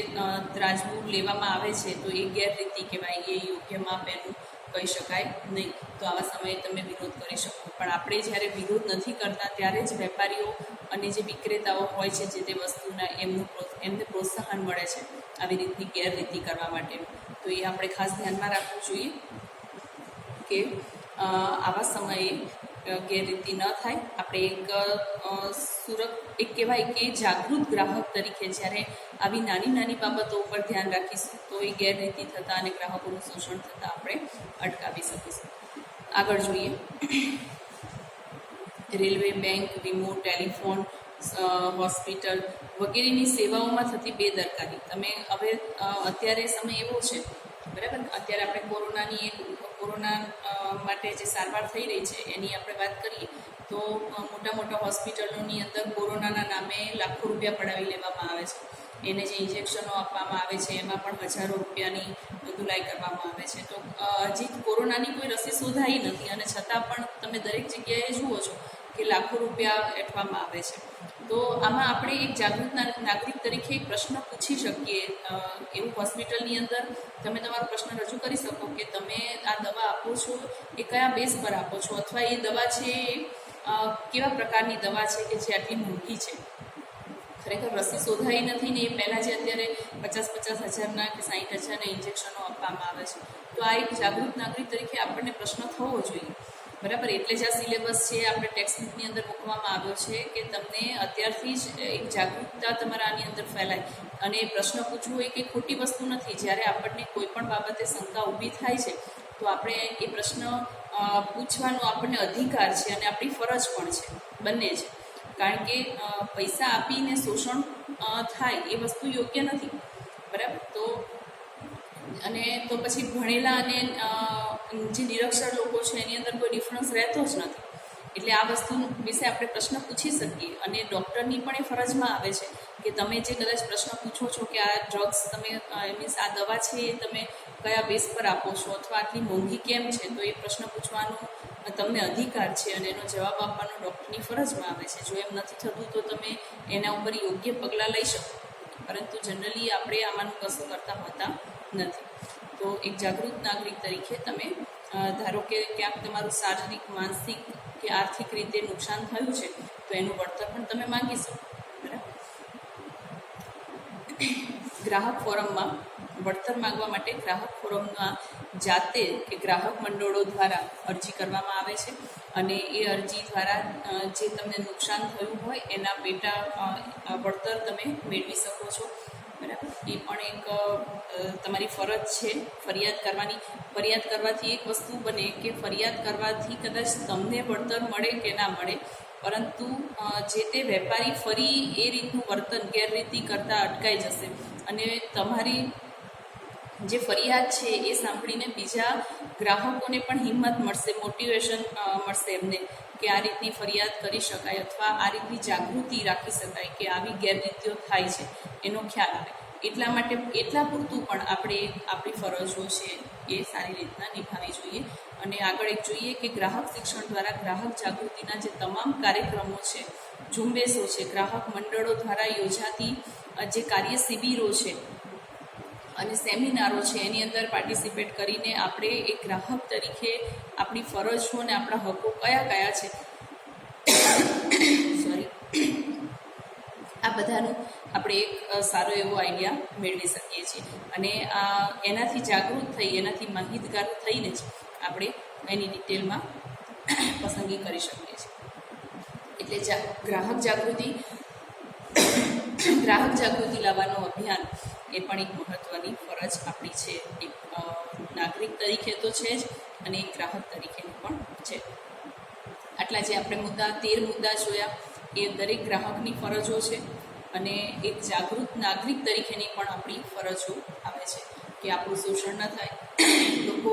ત્રાજવું લેવામાં આવે છે તો એ ગેરરીતિ કહેવાય, એ યોગ્ય માપ એનું કહી શકાય નહીં. તો આવા સમયે તમે વિરોધ કરી શકો, પણ આપણે જ્યારે વિરોધ નથી કરતા ત્યારે જ વેપારીઓ અને જે વિક્રેતાઓ હોય છે જે તે વસ્તુના એમને પ્રોત્સાહન મળે છે આવી રીતની ગેરરીતિ કરવા માટે. તો એ આપણે ખાસ ધ્યાનમાં રાખવું જોઈએ કે આવા સમયે ગેરરીતિ ન થાય. આપણે એક કહેવાય કે જાગૃત ગ્રાહક તરીકે જ્યારે આવી નાની નાની બાબતો ઉપર ધ્યાન રાખીશું તો એ ગેરરીતિ થતાં અને ગ્રાહકોનું શોષણ થતાં આપણે અટકાવી શકીશું. આગળ જોઈએ, રેલવે, બેંક, વીમો, ટેલિફોન, હોસ્પિટલ વગેરેની સેવાઓમાં થતી બેદરકારી. તમે હવે અત્યારે સમય એવો છે, બરાબર, અત્યારે આપણે કોરોના માટે જે સારવાર થઈ રહી છે એની આપણે વાત કરીએ તો મોટા મોટા હોસ્પિટલોની અંદર કોરોનાના નામે લાખો રૂપિયા પડાવી લેવામાં આવે છે. એને જે ઇન્જેક્શનો આપવામાં આવે છે એમાં પણ હજારો રૂપિયાની ધુલાઈ કરવામાં આવે છે. તો હજી કોરોનાની કોઈ રસી શોધાઈ નથી અને છતાં પણ તમે દરેક જગ્યાએ જુઓ છો કે લાખો રૂપિયા એઠવામાં આવે છે. તો આમાં આપણે એક જાગૃત નાગરિક તરીકે એક પ્રશ્ન પૂછી શકીએ. એવું હોસ્પિટલની અંદર તમે તમારો પ્રશ્ન રજૂ કરી શકો કે તમે આ દવા આપો છો એ કયા બેઝ પર આપો છો, અથવા એ દવા છે કેવા પ્રકારની દવા છે કે જે આટલી મોંઘી છે. ખરેખર રસી શોધાઈ નથી ને એ પહેલાં જે અત્યારે 50-50 હજારના કે 60 હજારના ઇન્જેક્શનો આપવામાં આવે છે. તો આ એક જાગૃત નાગરિક તરીકે આપણને પ્રશ્ન થવો જોઈએ, બરાબર. એટલે જ આ સિલેબસ છે આપણે ટેક્સ્ટબુકની અંદર મૂકવામાં આવ્યો છે કે તમને અત્યારથી જ એક જાગૃતતા તમારા આની અંદર ફેલાય. અને પ્રશ્ન પૂછવું એ કંઈ ખોટી વસ્તુ નથી. જ્યારે આપણને કોઈ પણ બાબતે શંકા ઊભી થાય છે તો આપણે એ પ્રશ્ન પૂછવાનો આપણને અધિકાર છે અને આપણી ફરજ પણ છે, બંને છે. કારણ કે પૈસા આપીને શોષણ થાય એ વસ્તુ યોગ્ય નથી, બરાબર. તો પછી ભણેલા અને જે નિરક્ષર લોકો છે એની અંદર કોઈ ડિફરન્સ રહેતો જ નથી. એટલે આ વસ્તુ વિશે આપણે પ્રશ્ન પૂછી શકીએ. અને ડૉક્ટરની પણ એ ફરજમાં આવે છે કે તમે જે કદાચ પ્રશ્ન પૂછો છો કે આ ડ્રગ્સ તમે મીન્સ આ દવા છે એ તમે કયા બેઝ પર આપો છો અથવા આટલી મોંઘી કેમ છે, તો એ પ્રશ્ન પૂછવાનો તમને અધિકાર છે અને એનો જવાબ આપવાનો ડૉક્ટરની ફરજમાં આવે છે. જો એમ નથી થતું તો તમે એના ઉપર યોગ્ય પગલાં લઈ શકો, પરંતુ જનરલી આપણે આમાંનું કશું કરતા હોતા નથી. તો એક જાગૃત નાગરિક તરીકે તમે ધારો કે ક્યાંક તમારું શારીરિક, માનસિક કે આર્થિક રીતે નુકસાન થયું છે તો એનું વળતર પણ તમે માંગી શકો, બરાબર. ગ્રાહક ફોરમમાં વળતર માંગવા માટે ગ્રાહક ફોરમમાં જાતે કે ગ્રાહક મંડળો દ્વારા અરજી કરવામાં આવે છે અને એ અરજી દ્વારા જે તમને નુકસાન થયું હોય એના પેટા વળતર તમે મેળવી શકો છો, બરાબર. એ પણ એક તમારી ફરજ છે ફરિયાદ કરવાની. ફરિયાદ કરવાથી એક વસ્તુ બને કે ફરિયાદ કરવાથી કદાચ તમને વળતર મળે કે ના મળે, પરંતુ જે તે વેપારી ફરી એ રીતનું વર્તન ગેરરીતિ કરતાં અટકાઈ જશે અને તમારી જે ફરિયાદ છે એ સાંભળીને બીજા ગ્રાહકોને પણ હિંમત મળશે, મોટિવેશન મળશે એમને કે આ રીતની ફરિયાદ કરી શકાય અથવા આ રીતની જાગૃતિ રાખી શકાય કે આવી ગેરરીતિઓ થાય છે એનો ખ્યાલ આવે. એટલા માટે એટલા પૂરતું પણ આપણે આપણી ફરજો છે એ સારી રીતના નિભાવવી જોઈએ. અને આગળ એક જોઈએ કે ગ્રાહક શિક્ષણ દ્વારા ગ્રાહક જાગૃતિના જે તમામ કાર્યક્રમો છે, ઝુંબેશો છે, ગ્રાહક મંડળો દ્વારા યોજાતી જે કાર્ય શિબિરો છે અને સેમિનારો છે એની અંદર પાર્ટિસિપેટ કરીને આપણે એક ગ્રાહક તરીકે આપણી ફરજો અને આપણા હકો કયા કયા છે આ બધાનું આપણે એક સારો એવો આઈડિયા મેળવી શકીએ છીએ. અને એનાથી જાગૃત થઈ, એનાથી માહિતગાર થઈને જ આપણે એની ડિટેલમાં પસંદગી કરી શકીએ છીએ. એટલે ગ્રાહક જાગૃતિ લાવવાનું અભિયાન એ પણ એક મહત્ત્વની ફરજ આપણી છે. એક નાગરિક તરીકે તો છે જ અને એક ગ્રાહક તરીકેની પણ છે. આટલા જે આપણે 13 મુદ્દા જોયા એ દરેક ગ્રાહકની ફરજો છે અને એક જાગૃત નાગરિક તરીકેની પણ આપણી ફરજો આવે છે કે આપણું શોષણ ન થાય. લોકો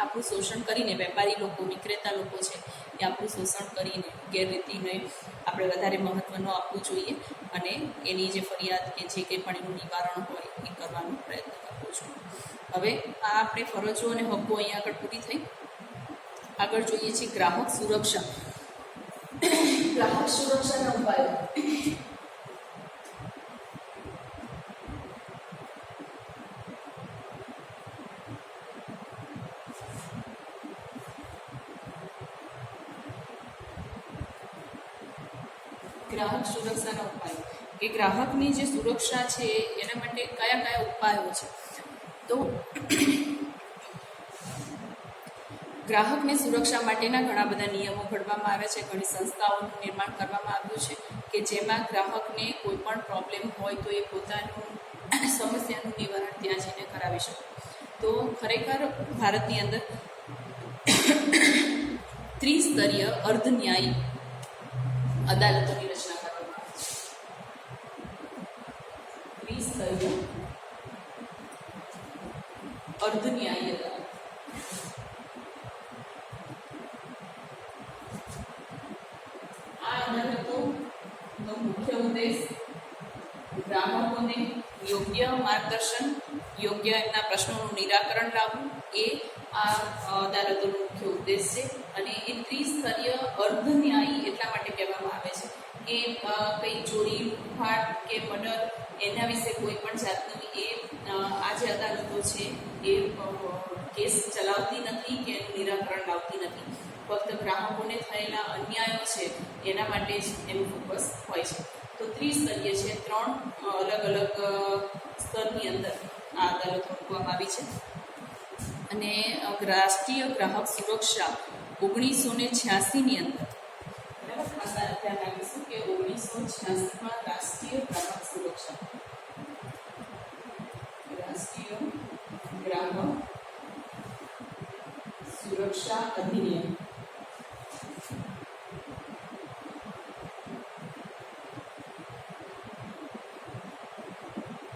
આપણું શોષણ કરીને, વેપારી લોકો, વિક્રેતા લોકો છે એ આપણું શોષણ કરીને ગેરરીતિને આપણે વધારે મહત્ત્વ ન આપવું જોઈએ અને એની જે ફરિયાદ કે જે કંઈ પણ એનું નિવારણ હોય એ કરવાનો પ્રયત્ન કરવો જોઈએ. હવે આ આપણે ફરજો અને હક્કો અહીંયા આગળ પૂરી થઈ. આગળ જોઈએ છીએ ગ્રાહક સુરક્ષા. ગ્રાહક સુરક્ષાના ઉપાયો. ગ્રાહક સુરક્ષાના ઉપાયો કે ગ્રાહકની જે સુરક્ષા છે એના માટે કયા કયા ઉપાયો છે. તો ગ્રાહકની સુરક્ષા માટેના ઘણા બધા નિયમો ઘડવામાં આવ્યા છે, ઘણી સંસ્થાઓનું નિર્માણ કરવામાં આવ્યું છે કે જેમાં ગ્રાહકને કોઈ પણ પ્રોબ્લેમ હોય તો એ પોતાનું સમસ્યાનું નિવારણ ત્યાં જઈને કરાવી શકે. તો ખરેખર ભારતની અંદર ત્રિસ્તરીય અર્ધન્યાયી અદાલતોની રચના કરવામાં આવી છે. ત્રિસ્તરીય અર્ધન્યાયી અદાલત. આ અદાલતોનો મુખ્ય ઉદ્દેશ ગ્રાહકોને યોગ્ય માર્ગદર્શન, યોગ્ય એમના પ્રશ્નોનું નિરાકરણ લાવવું એ આ અદાલતોનો મુખ્ય ઉદ્દેશ છે. અને એ ત્રિસ્તરીય અર્ધન્યાયી એટલા માટે કહેવામાં આવે છે કે કંઈ ચોરી, લૂંટફાટ કે મર્ડર એના વિશે કોઈ પણ જાતનું એ આ જે અદાલતો છે એ કેસ ચલાવતી નથી કે એનું નિરાકરણ લાવતી નથી. ફક્ત ગ્રાહકોને થયેલા અન્યાયો છે એના માટે જ એનું ફોકસ હોય છે. તો ત્રિસ્તરીય છે, 3 અલગ અલગ સ્તરની અંદર આ અદાલતો મૂકવામાં આવી છે. અને રાષ્ટ્રીય ગ્રાહક સુરક્ષા 1986ની અંદર, બરાબર, ખાસ ધ્યાન રાખીશું કે 1986માં રાષ્ટ્રીય ગ્રાહક સુરક્ષા અધિનિયમ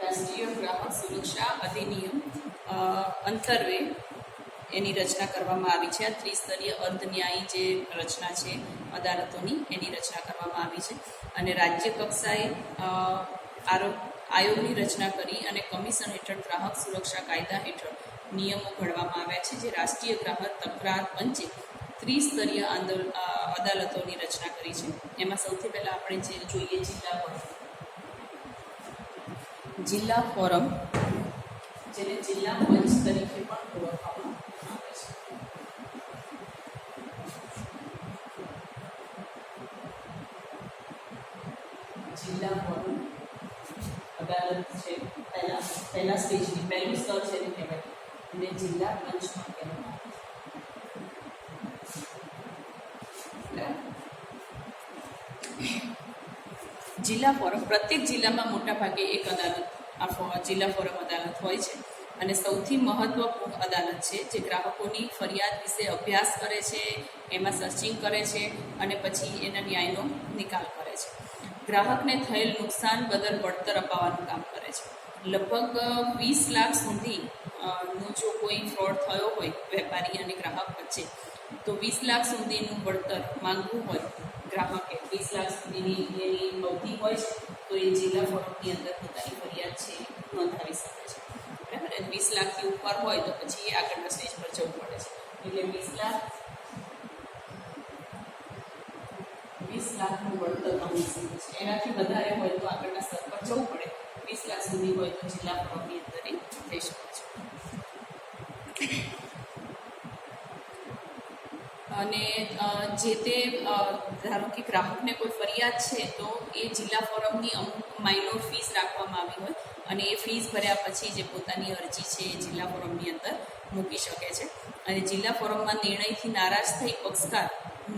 રાષ્ટ્રીય ગ્રાહક સુરક્ષા અધિનિયમ અંતર્વે એની રચના કરવામાં આવી છે. આ ત્રિસ્તરીય અર્ધન્યાયી જે રચના છે અદાલતોની, એની રચના કરવામાં આવી છે. અને રાજ્ય કક્ષાએ આયોગની રચના કરી અને કમિશન હેઠળ ગ્રાહક સુરક્ષા કાયદા હેઠળ નિયમો ઘડવામાં આવ્યા છે, જે રાષ્ટ્રીય ગ્રાહક તકરાર પંચે ત્રિસ્તરીય અદાલતોની રચના કરી છે. એમાં સૌથી પહેલાં આપણે જે જોઈએ જિલ્લા ફોરમ, જેને જિલ્લા પંચ તરીકે પણ ઓળખવામાં આવે છે. જિલ્લા ફોરમ અદાલત છે પહેલા સ્ટેજની પહેલું સ્તર છે એને કહેવાય, અને જિલ્લા પંચ પણ કહેવામાં આવે છે. જિલ્લા ફોરમ, પ્રત્યેક જિલ્લામાં મોટા ભાગે એક અદાલત જિલ્લા ફોરમ અદાલત હોય છે. અને સૌથી મહત્વપૂર્ણ અદાલત છે જે ગ્રાહકોની ફરિયાદ વિશે અભ્યાસ કરે છે, એમાં સર્ચિંગ કરે છે અને પછી એના ન્યાયનો નિકાલ કરે છે. ગ્રાહકને થયેલ નુકસાન બદલ વળતર અપાવવાનું કામ કરે છે. લગભગ 20 લાખ સુધી નો જો કોઈ ફ્રોડ થયો હોય વેપારી અને ગ્રાહક વચ્ચે, તો 20 લાખ સુધીનું વળતર માંગવું હોય ગ્રાહકે, 20 લાખ સુધીની એની અવધિ હોય છે, તો એ જિલ્લા ફોરમની અંદર પોતાની ફરિયાદ છે નોંધાવી શકે છે. બરાબર, 20 લાખથી ઉપર હોય તો પછી એ આગળના સ્ટેજ પર જવું પડે છે. એટલે 20 લાખનું વળતર માંગી શકે છે. એનાથી વધારે હોય તો આગળના સ્તર પર જવું પડે. 20 લાખ સુધી હોય તો જિલ્લા ફોરમની અંદર થઈ શકે છે. અને જે તે ધારો કે ગ્રાહકને કોઈ ફરિયાદ છે તો એ જિલ્લા ફોરમની અમુક માઇનોર ફીસ રાખવામાં આવી હોય અને એ ફીસ ભર્યા પછી જે પોતાની અરજી છે એ જિલ્લા ફોરમની અંદર મૂકી શકે છે. અને જિલ્લા ફોરમમાં નિર્ણયથી નારાજ થઈ પક્ષકાર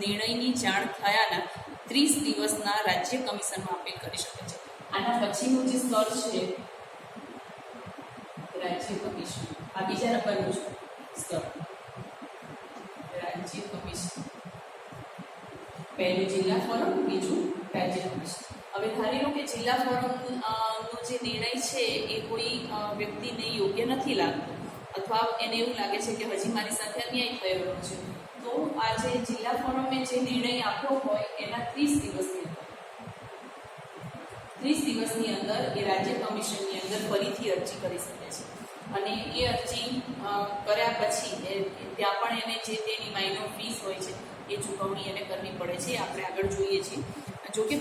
નિર્ણયની જાણ થયાના 30 દિવસના રાજ્ય કમિશનમાં અપીલ કરી શકે છે. આના પછીનું જે સ્તર છે રાજ્ય કમિશન, આ બીજા નંબરનું સ્તર રાજ્ય કમિશન. પહેલું જિલ્લા ફોરમ, બીજું રાજ્ય કમિશન. હવે ધારી લો કે જિલ્લા ફોરમનો જે નિર્ણય છે એ કોઈ વ્યક્તિને યોગ્ય નથી લાગતો, અથવા એને એવું લાગે છે કે હજી મારી સાથે અન્યાય થયેલો છે, તો આ જે જિલ્લા ફોરમે જે નિર્ણય આપ્યો હોય એના 30 દિવસની અંદર એ રાજ્ય કમિશનની અંદર ફરીથી અરજી કરી શકે છે. અને એ અરજી કર્યા પછી ત્યાં પણ એને જે તેની માઇનોર ફીસ હોય છે એ ચૂકવણી એને કરવી પડે છે. આપણે આગળ જોઈએ છીએ. જોકે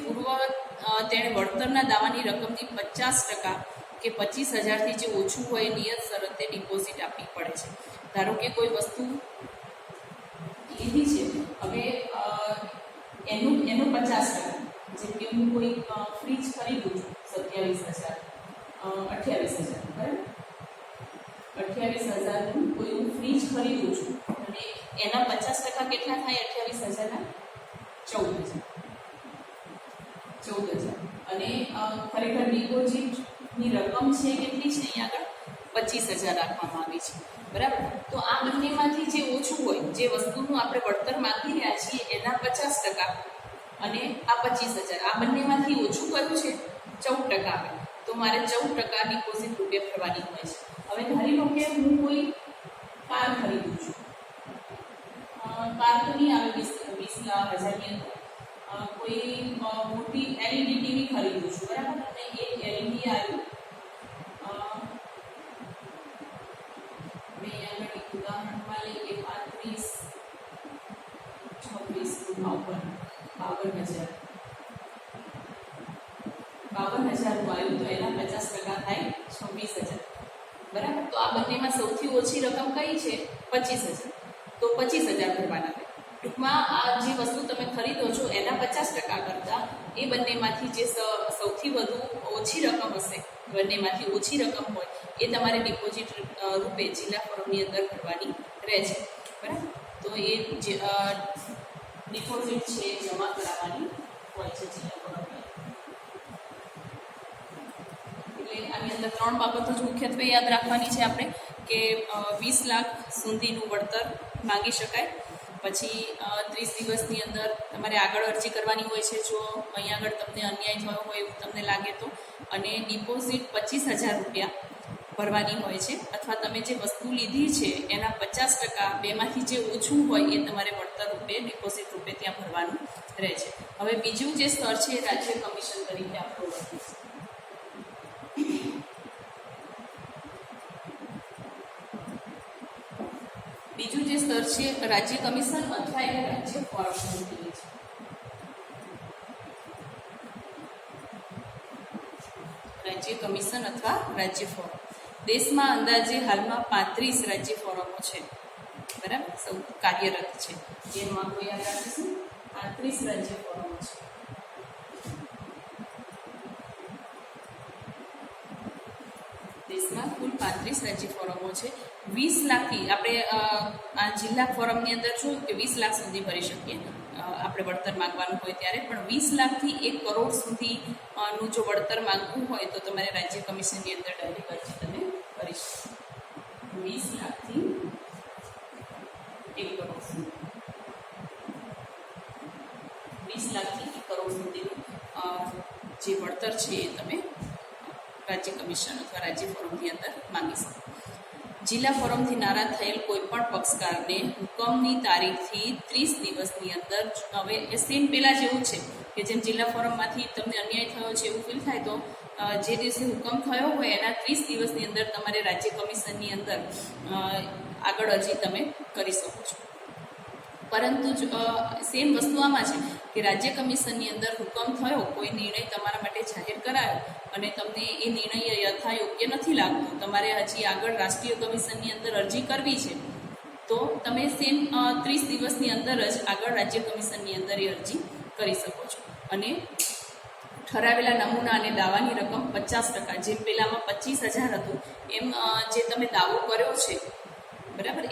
તેણે વળતરના દાવાની રકમની 50% કે 25,000થી જે ઓછું હોય નિયત શરતે ડિપોઝિટ આપવી પડે છે. ધારો કે કોઈ વસ્તુ લીધી છે, હવે એનું 50%, જેમ કે હું કોઈ ફ્રીજ ખરીદું છું 27,000, 28,000, બરાબર, 28,000નું કોઈ હું ફ્રીજ ખરીદું છું અને એના 50% કેટલા થાય? 28,000 14,000 અને ખરેખર ડિપોઝિટની રકમ છે કેટલી છે? અહીંયા આગળ 25,000 રાખવામાં આવી છે, બરાબર. તો આ બંનેમાંથી જે ઓછું હોય, જે વસ્તુનું આપણે વળતર માંગી રહ્યા છીએ એના 50% અને આ 25,000, આ બંનેમાંથી ઓછું કયું છે? 14% આવે. તો મારે 14% ડિપોઝિટ રૂપે ભરવાની હોય છે. હવે ધારી લો કે હું કોઈ કાર ખરીદું છું. કાર તો નહીં આવે 20,000ની અંદર. કોઈ મોટી LED ટીવી ખરીદું છું, બરાબર. અને એ LED આવ્યું મેં આગળ એક ઉદાહરણમાં લઈએ 35, 26, 52,000 આવ્યું તો એના 50% થાય 26,000, બરાબર. તો આ બંનેમાં સૌથી ઓછી રકમ કઈ છે? 25,000. તો 25,000 ભરવાના થાય. ટૂંકમાં આ જે વસ્તુ તમે ખરીદો છો એના 50% કરતાં એ બંનેમાંથી જે સૌથી વધુ ઓછી રકમ હશે, બંનેમાંથી ઓછી રકમ હોય એ તમારે ડિપોઝિટ રૂપે જિલ્લા ફોરમની અંદર ભરવાની રહે છે, બરાબર. તો એ જે ડિપોઝિટ છે જમા કરાવવાની હોય છે જિલ્લા ફોરમની. એટલે આની અંદર 3 બાબતો જ મુખ્યત્વે યાદ રાખવાની છે આપણે કે 20 લાખ સુધીનું વળતર માંગી શકાય. પછી 30 દિવસની અંદર તમારે આગળ અરજી કરવાની હોય છે જો અહીંયા આગળ તમને અન્યાય થયો હોય એવું તમને લાગે તો. અને ડિપોઝિટ 25,000 રૂપિયા ભરવાની હોય છે, અથવા તમે જે વસ્તુ લીધી છે એના 50% બેમાંથી જે ઓછું હોય એ તમારે વળતર રૂપે ડિપોઝિટ રૂપે ત્યાં ભરવાનું રહે છે. હવે બીજું જે સ્તર છે એ રાજ્ય કમિશન તરીકે આપણે ઓળખીએ છીએ. બીજું જે સ્તર છે રાજ્ય કમિશન અથવા એને રાજ્ય ફોરમ કહીએ છીએ. રાજ્ય કમિશન અથવા રાજ્ય ફોરમ. દેશમાં અંદાજે હાલમાં 35 રાજ્ય ફોરમો છે, બરાબર, સૌ કાર્યરત છે. જેમાં કોઈ યાદ રાખીશું 35 રાજ્ય ફોરમો છે. દેશમાં કુલ 35 રાજ્ય ફોરમો છે. 20 લાખથી આપણે આ જિલ્લા ફોરમની અંદર જોયું કે 20 લાખ સુધી ભરી શકીએ આપણે વળતર માંગવાનું હોય ત્યારે, પણ 20 લાખથી 1 કરોડ સુધીનું જો વળતર માંગવું હોય તો તમારે રાજ્ય કમિશનની અંદર ડાયરેક્ટ અરજી તમે કરી શકો. 20 લાખથી 1 કરોડ સુધી, 20 લાખથી 1 કરોડ સુધીનું જે વળતર છે એ તમે રાજ્ય કમિશન અથવા રાજ્ય ફોરમની અંદર માંગી શકો. જિલ્લા ફોરમથી નારાજ થયેલ કોઈપણ પક્ષકારને હુકમની તારીખથી 30 દિવસની અંદર, હવે એ સેમ પહેલાં જેવું છે કે જેમ જિલ્લા ફોરમમાંથી તમને અન્યાય થયો છે એવું ફીલ થાય તો જે દિવસે હુકમ થયો હોય એના 30 દિવસની અંદર તમારે રાજ્ય કમિશનની અંદર આગળ અરજી તમે કરી શકો છો. પરંતુ સેમ વસ્તુ આમાં છે કે રાજ્ય કમિશનની અંદર હુકમ થયો, કોઈ નિર્ણય તમારા માટે જાહેર કરાયો અને તમને એ નિર્ણય યથાયોગ્ય નથી લાગતો, તમારે હજી આગળ રાષ્ટ્રીય કમિશનની અંદર અરજી કરવી છે, તો તમે સેમ 30 દિવસની અંદર જ આગળ રાજ્ય કમિશનની અંદર એ અરજી કરી શકો છો. અને ઠરાવેલા નમૂના અને દાવાની રકમ 50%, જેમ પહેલાંમાં 25,000 હતું એમ જે તમે દાવો કર્યો છે, બરાબર,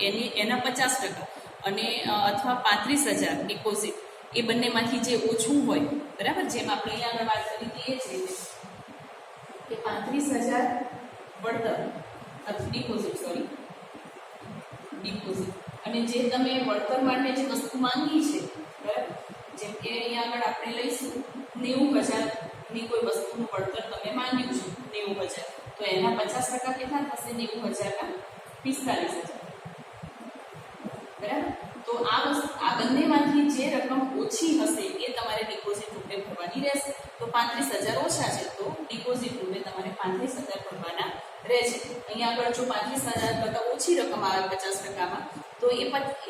એના 50% અને અથવા 35,000 ડિપોઝિટ, એ બંનેમાંથી જે ઓછું હોય, બરાબર, જેમ આપણે અહીંયા આગળ વાત કરી હતી એ જ રીતે કે 35,000 વળતર ડિપોઝિટ અને જે તમે વળતર માટે જે વસ્તુ માંગી છે, બરાબર, જેમ કે અહીંયા આગળ આપણે લઈશું 90,000ની કોઈ વસ્તુનું વળતર તમે માંગ્યું છે 90,000, તો એના 50% કેટલા થશે? 90,000ના 45,000, બરાબર. તો આ બંનેમાંથી જે રકમ ઓછી હશે એ તમારે ડિપોઝિટ રૂપે ભરવાની રહેશે. તો 35,000 ઓછા છે તો ડિપોઝિટ રૂપે તમારે 35,000 ભરવાના રહેશે. અહીંયા આગળ જો 35,000 કરતાં ઓછી રકમ આવે 50%માં તો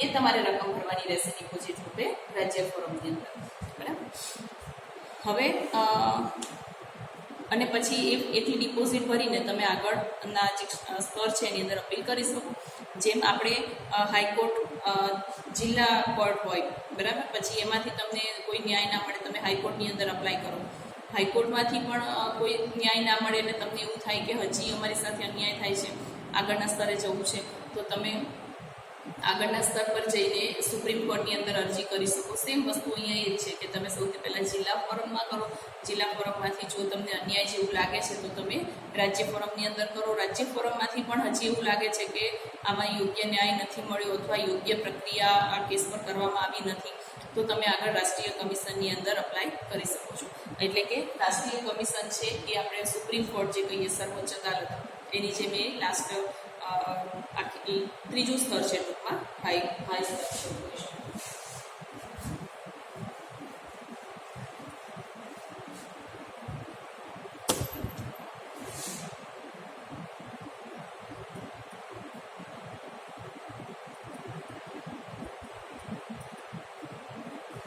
એ તમારે રકમ ભરવાની રહેશે ડિપોઝિટ રૂપે રાજ્ય ફોરમની અંદર, બરાબર. હવે અને પછી એટલી ડિપોઝિટ ભરીને તમે આગળના જે સ્તર છે એની અંદર અપીલ કરી શકો. જેમ આપણે હાઈકોર્ટ, જિલ્લા કોર્ટ હોય, બરાબર, પછી એમાંથી તમને કોઈ ન્યાય ના મળે, તમે હાઈકોર્ટની અંદર અપ્લાય કરો. હાઈકોર્ટમાંથી પણ કોઈ ન્યાય ના મળે અને તમને એવું થાય કે હજી અમારી સાથે અન્યાય થાય છે, આગળના સ્તરે જવું છે, તો તમે આગળના સ્તર પર જઈને સુપ્રીમ કોર્ટની અંદર અરજી કરી શકો. સેમ વસ્તુ અહીંયા એ જ છે કે તમે સૌથી પહેલાં જિલ્લા ફોરમમાં કરો. જિલ્લા ફોરમમાંથી જો તમને અન્યાય જેવું લાગે છે તો તમે રાજ્ય ફોરમની અંદર કરો. રાજ્ય ફોરમમાંથી પણ હજી એવું લાગે છે કે આમાં યોગ્ય ન્યાય નથી મળ્યો અથવા યોગ્ય પ્રક્રિયા આ કેસ પર કરવામાં આવી નથી તો તમે આગળ રાષ્ટ્રીય કમિશનની અંદર અપ્લાય કરી શકો છો. એટલે કે રાષ્ટ્રીય કમિશન છે એ આપણે સુપ્રીમ કોર્ટ જે કહીએ સર્વોચ્ચ અદાલત એની જે મેં લાસ્ટ આખી ત્રીજું સ્તર છે ટૂંકમાં હાઈ સ્તર છે.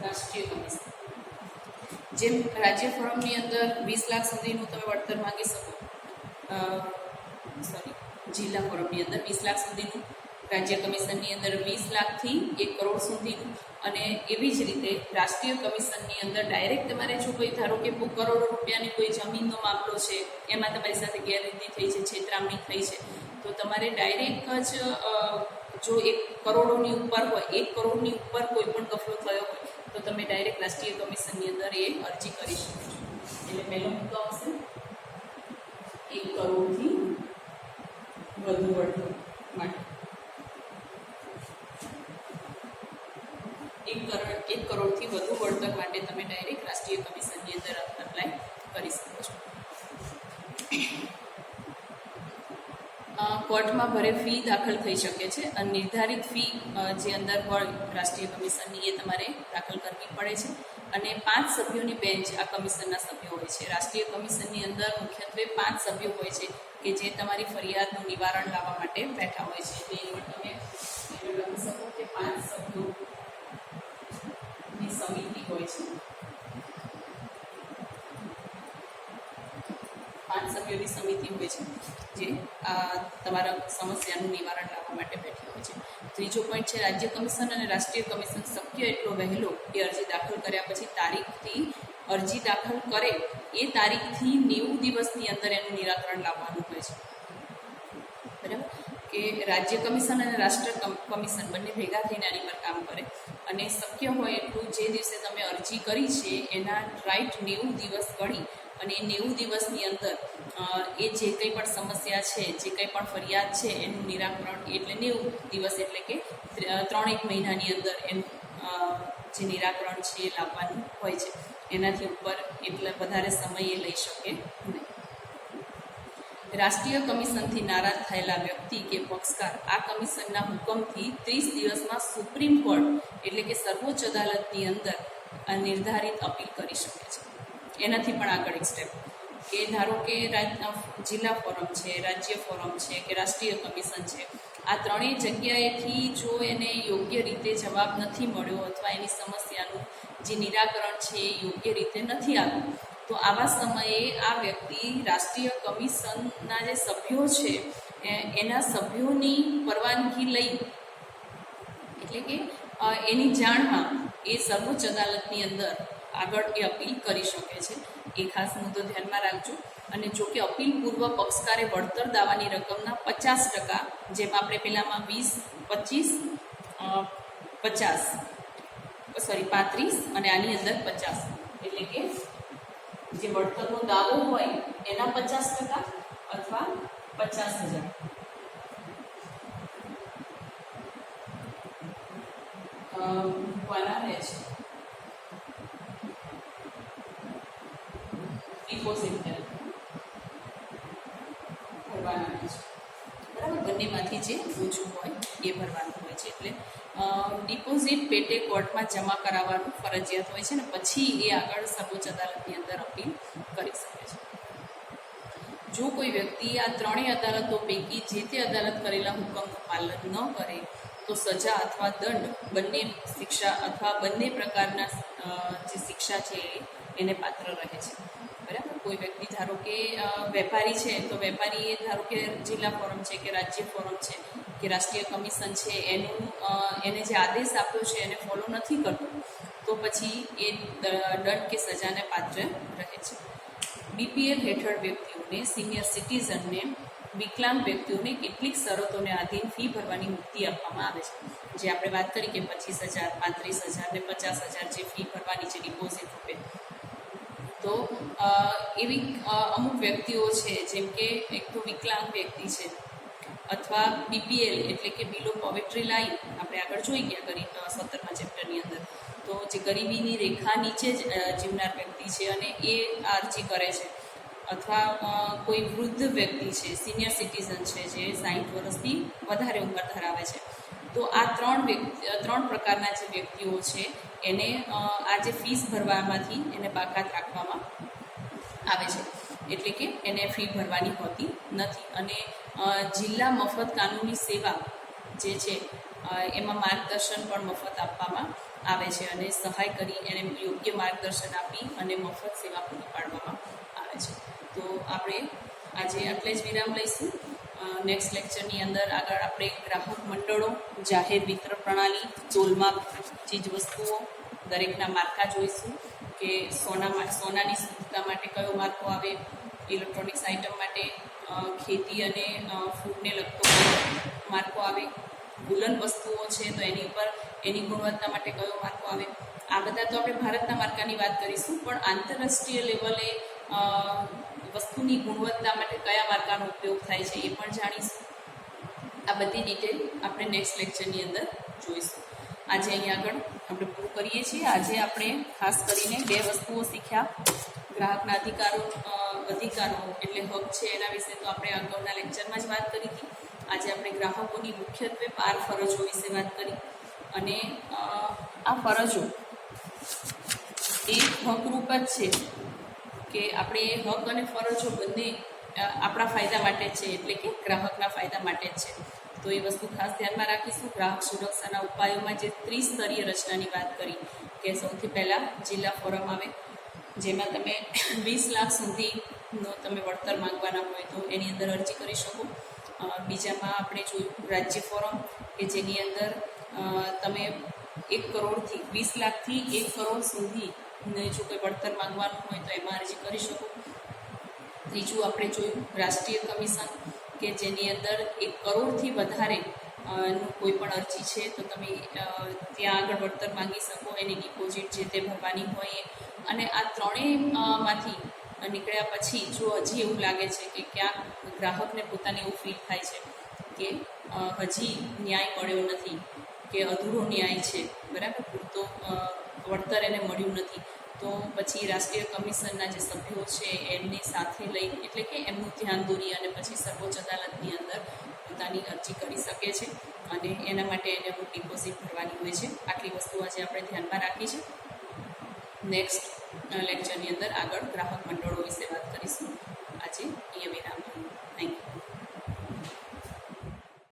રાષ્ટ્રીય કમિશન જેમ રાજ્ય ફોરમની અંદર 20 લાખ સુધીનું તમે વળતર માંગી શકો, જિલ્લા ફોરમની અંદર 20 લાખ સુધીનું, રાજ્ય કમિશનની અંદર 20 લાખથી 1 કરોડ સુધીનું, અને એવી જ રીતે રાષ્ટ્રીય કમિશનની અંદર ડાયરેક્ટ તમારે જો કોઈ ધારો કે કરોડો રૂપિયાની કોઈ જમીનનો મામલો છે, એમાં તમારી સાથે ગેરરીતિ થઈ છે, છેતરામણી થઈ છે, તો તમારે ડાયરેક્ટ જ જો 1 કરોડોની ઉપર હોય, 1 કરોડની ઉપર કોઈ પણ ગફલો થયો હોય તો તમે ડાયરેક્ટ રાષ્ટ્રીય કમિશનની અંદર એ અરજી કરી શકો છો. એટલે પહેલો મુદ્દો આવશે 1 કરોડથી વધુ વળતર માટે. 1 કરોડથી વધુ વળતર માટે તમે ડાયરેક્ટ રાષ્ટ્રીય કમિશનની અંદર અપ્લાય કરી શકો છો. કોર્ટમાં ભરે ફી દાખલ થઈ શકે છે અને નિર્ધારિત ફી જે અંદર હોય રાષ્ટ્રીય કમિશનની એ તમારે દાખલ કરવી પડે છે. અને 5 સભ્યોની બેન્ચ આ કમિશનના સભ્યો હોય છે. રાષ્ટ્રીય કમિશનની અંદર મુખ્યત્વે 5 સભ્યો હોય છે કે જે તમારી ફરિયાદનું નિવારણ લાવવા માટે બેઠા હોય છે. એટલે તમે લખી શકો કે 5 સભ્યોની સમિતિ હોય છે. 5 સભ્યોની સમિતિ હોય છે જે તમારા સમસ્યાનું નિવારણ લાવવા માટે બેઠી હોય છે. ત્રીજો પોઈન્ટ છે રાજ્ય કમિશન અને રાષ્ટ્રીય કમિશન શક્ય એટલો વહેલો એ અરજી દાખલ કર્યા પછી તારીખથી અરજી દાખલ કરે એ તારીખથી 90 દિવસની અંદર એનું નિરાકરણ લાવવાનું હોય છે. બરાબર કે રાજ્ય કમિશન અને રાષ્ટ્રીય કમિશન બંને ભેગા થઈને આની પર કામ કરે અને શક્ય હોય એટલું જે દિવસે તમે અરજી કરી છે એના રાઈટ 90 દિવસ ગણી અને એ 90 દિવસની અંદર એ જે કંઈ પણ સમસ્યા છે, જે કંઈ પણ ફરિયાદ છે એનું નિરાકરણ, એટલે 90 દિવસ એટલે કે 3-1 મહિનાની અંદર એનું જે નિરાકરણ છે એ લાવવાનું હોય છે. એનાથી ઉપર એટલે વધારે સમય એ લઈ શકે નહીં. રાષ્ટ્રીય કમિશનથી નારાજ થયેલા વ્યક્તિ કે પક્ષકાર આ કમિશનના હુકમથી 30 દિવસમાં સુપ્રીમ કોર્ટ એટલે કે સર્વોચ્ચ અદાલતની અંદર નિર્ધારિત અપીલ કરી શકે છે. એનાથી પણ આગળ એક સ્ટેપ કે ધારો કે જિલ્લા ફોરમ છે, રાજ્ય ફોરમ છે કે રાષ્ટ્રીય કમિશન છે, આ ત્રણેય જગ્યાએથી જો એને યોગ્ય રીતે જવાબ નથી મળ્યો અથવા એની સમસ્યાનું જે નિરાકરણ છે એ યોગ્ય રીતે નથી આવ્યું, તો આવા સમયે આ વ્યક્તિ રાષ્ટ્રીય કમિશનના જે સભ્યો છે એના સભ્યોની પરવાનગી લઈ, એટલે કે એની જાણમાં એ સર્વોચ્ચ અદાલતની અંદર આગળ એ અપીલ કરી શકે છે. એ ખાસ મુદ્દો ધ્યાનમાં રાખજો. અને જો કે અપીલ પૂર્વ પક્ષકારે વળતર દાવાની રકમના 50%, જેમ આપણે પહેલામાં 35 અને આની અંદર 50, એટલે કે જે વળતરનો દાવો હોય એના 50% અથવા 50,000 મૂકવાના રહે છે. ડિપોઝિટ ભરવાના છે. બરાબર, બંનેમાંથી જે ઓછું હોય એ ભરવાનું હોય છે. એટલે ડિપોઝિટ પેટે કોર્ટમાં જમા કરાવવાનું ફરજિયાત હોય છે ને પછી એ આગળ સર્વોચ્ચ અદાલતની અંદર અપીલ કરી શકે છે. જો કોઈ વ્યક્તિ આ ત્રણેય અદાલતો પૈકી જે તે અદાલત કરેલા હુકમનું પાલન ન કરે તો સજા અથવા દંડ, બંને શિક્ષા અથવા બંને પ્રકારના જે શિક્ષા છે એને પાત્ર રહે છે. બરાબર, કોઈ વ્યક્તિ ધારો કે વેપારી છે તો વેપારીએ ધારો કે જિલ્લા ફોરમ છે કે રાજ્ય ફોરમ છે કે રાષ્ટ્રીય કમિશન છે એને જે આદેશ આપ્યો છે એને ફોલો નથી કરતો તો પછી એ દંડ કે સજાને પાત્ર રહે છે. બીપીએલ હેઠળ વ્યક્તિઓને, સિનિયર સિટીઝનને વિકલાંગ વ્યક્તિઓને કેટલીક શરતોને આધીન ફી ભરવાની મુક્તિ આપવામાં આવે છે. જે આપણે વાત કરી કે 25,000, 35,000 ને 50,000 જે ફી ભરવાની છે ડિપોઝિટ રૂપે. તો એવી અમુક વ્યક્તિઓ છે, જેમ કે એક તો વિકલાંગ વ્યક્તિ છે, અથવા બીપીએલ એટલે કે બિલો પોવર્ટી લાઈન આપણે આગળ જોઈ ગયા કરી 17મા ચેપ્ટરની અંદર. તો જે ગરીબીની રેખા નીચે જ જીવનાર વ્યક્તિ છે અને એ અરજી કરે છે, અથવા કોઈ વૃદ્ધ વ્યક્તિ છે, સિનિયર સિટીઝન છે, જે 60 વર્ષથી વધારે ઉંમર ધરાવે છે. તો આ ત્રણ પ્રકારના જે વ્યક્તિઓ છે એને આ જે ફીસ ભરવામાંથી એને બાકાત રાખવામાં આવે છે, એટલે કે એને ફી ભરવાની હોતી નથી. અને જિલ્લા મફત કાનૂની સેવા જે છે એમાં માર્ગદર્શન પણ મફત આપવામાં આવે છે, અને સહાય કરી એને યોગ્ય માર્ગદર્શન આપી અને મફત સેવા પૂરી પાડવામાં આવે છે. તો આપણે આજે આટલે જ વિરામ લઈશું. નેક્સ્ટ લેક્ચરની અંદર આગળ આપણે ગ્રાહક મંડળો, જાહેર વિતરણ પ્રણાલી, તોલમાપ ચીજવસ્તુઓ, દરેકના માર્કા જોઈશું કે સોનાની શુદ્ધતા માટે કયો માર્કો આવે, ઇલેક્ટ્રોનિક્સ આઇટમ માટે ખેતી અને ફૂડને લગતો માર્કો આવે, વુલન વસ્તુઓ છે તો એની ઉપર એની ગુણવત્તા માટે કયો માર્કો આવે. આ બધા તો આપણે ભારતના માર્કાની વાત કરીશું, પણ આંતરરાષ્ટ્રીય લેવલે વસ્તુની ગુણવત્તા માટે કયા માર્કાનો ઉપયોગ થાય છે એ પણ જાણીશું. આ બધી ડિટેલ આપણે નેક્સ્ટ લેક્ચરની અંદર જોઈશું. આજે અહીંયા આગળ આપણે પૂરું કરીએ છીએ. આજે આપણે ખાસ કરીને 2 વસ્તુઓ શીખ્યા. ગ્રાહકના અધિકારો એટલે હક છે એના વિશે તો આપણે અગાઉના લેક્ચરમાં જ વાત કરી હતી. આજે આપણે ગ્રાહકોની મુખ્યત્વે 12 ફરજો વિશે વાત કરી, અને આ ફરજો એ હકરૂપ જ છે કે આપણે એ હક અને ફરજો બંને આપણા ફાયદા માટે જ છે, એટલે કે ગ્રાહકના ફાયદા માટે જ છે. તો એ વસ્તુ ખાસ ધ્યાનમાં રાખીશું. ગ્રાહક સુરક્ષાના ઉપાયોમાં જે ત્રિસ્તરીય રચનાની વાત કરી કે સૌથી પહેલાં જિલ્લા ફોરમ આવે, જેમાં તમે 20 લાખ સુધીનો તમે વળતર માંગવાના હોય તો એની અંદર અરજી કરી શકો. બીજામાં આપણે જોયું રાજ્ય ફોરમ, કે જેની અંદર તમે 1 કરોડથી 20 લાખથી 1 કરોડ સુધી જો કોઈ વળતર માંગવાનું હોય તો એમાં અરજી કરી શકો. ત્રીજું આપણે જોયું રાષ્ટ્રીય કમિશન, કે જેની અંદર 1 કરોડથી વધારે કોઈ પણ અરજી છે તો તમે ત્યાં આગળ વળતર માંગી શકો, એની ડિપોઝિટ જે તે ભરવાની હોય. અને આ ત્રણેયમાંથી નીકળ્યા પછી જો હજી એવું લાગે છે કે ક્યાંક ગ્રાહકને પોતાને એવું ફીલ થાય છે કે હજી ન્યાય મળ્યો નથી, કે અધૂરો ન્યાય છે, બરાબર, પૂરતો વળતર એને મળ્યું નથી, તો પછી રાષ્ટ્રીય કમિશનના જે સભ્યો છે એમની સાથે લઈ, એટલે કે એમનું ધ્યાન દોરી અને પછી સર્વોચ્ચ અદાલતની અંદર પોતાની અરજી કરી શકે છે. અને એના માટે એને અમુક ડિપોઝિટ ભરવાની હોય છે. આટલી વસ્તુ આજે આપણે ધ્યાનમાં રાખી છે. નેક્સ્ટ લેક્ચરની અંદર આગળ ગ્રાહક મંડળો વિશે વાત કરીશું.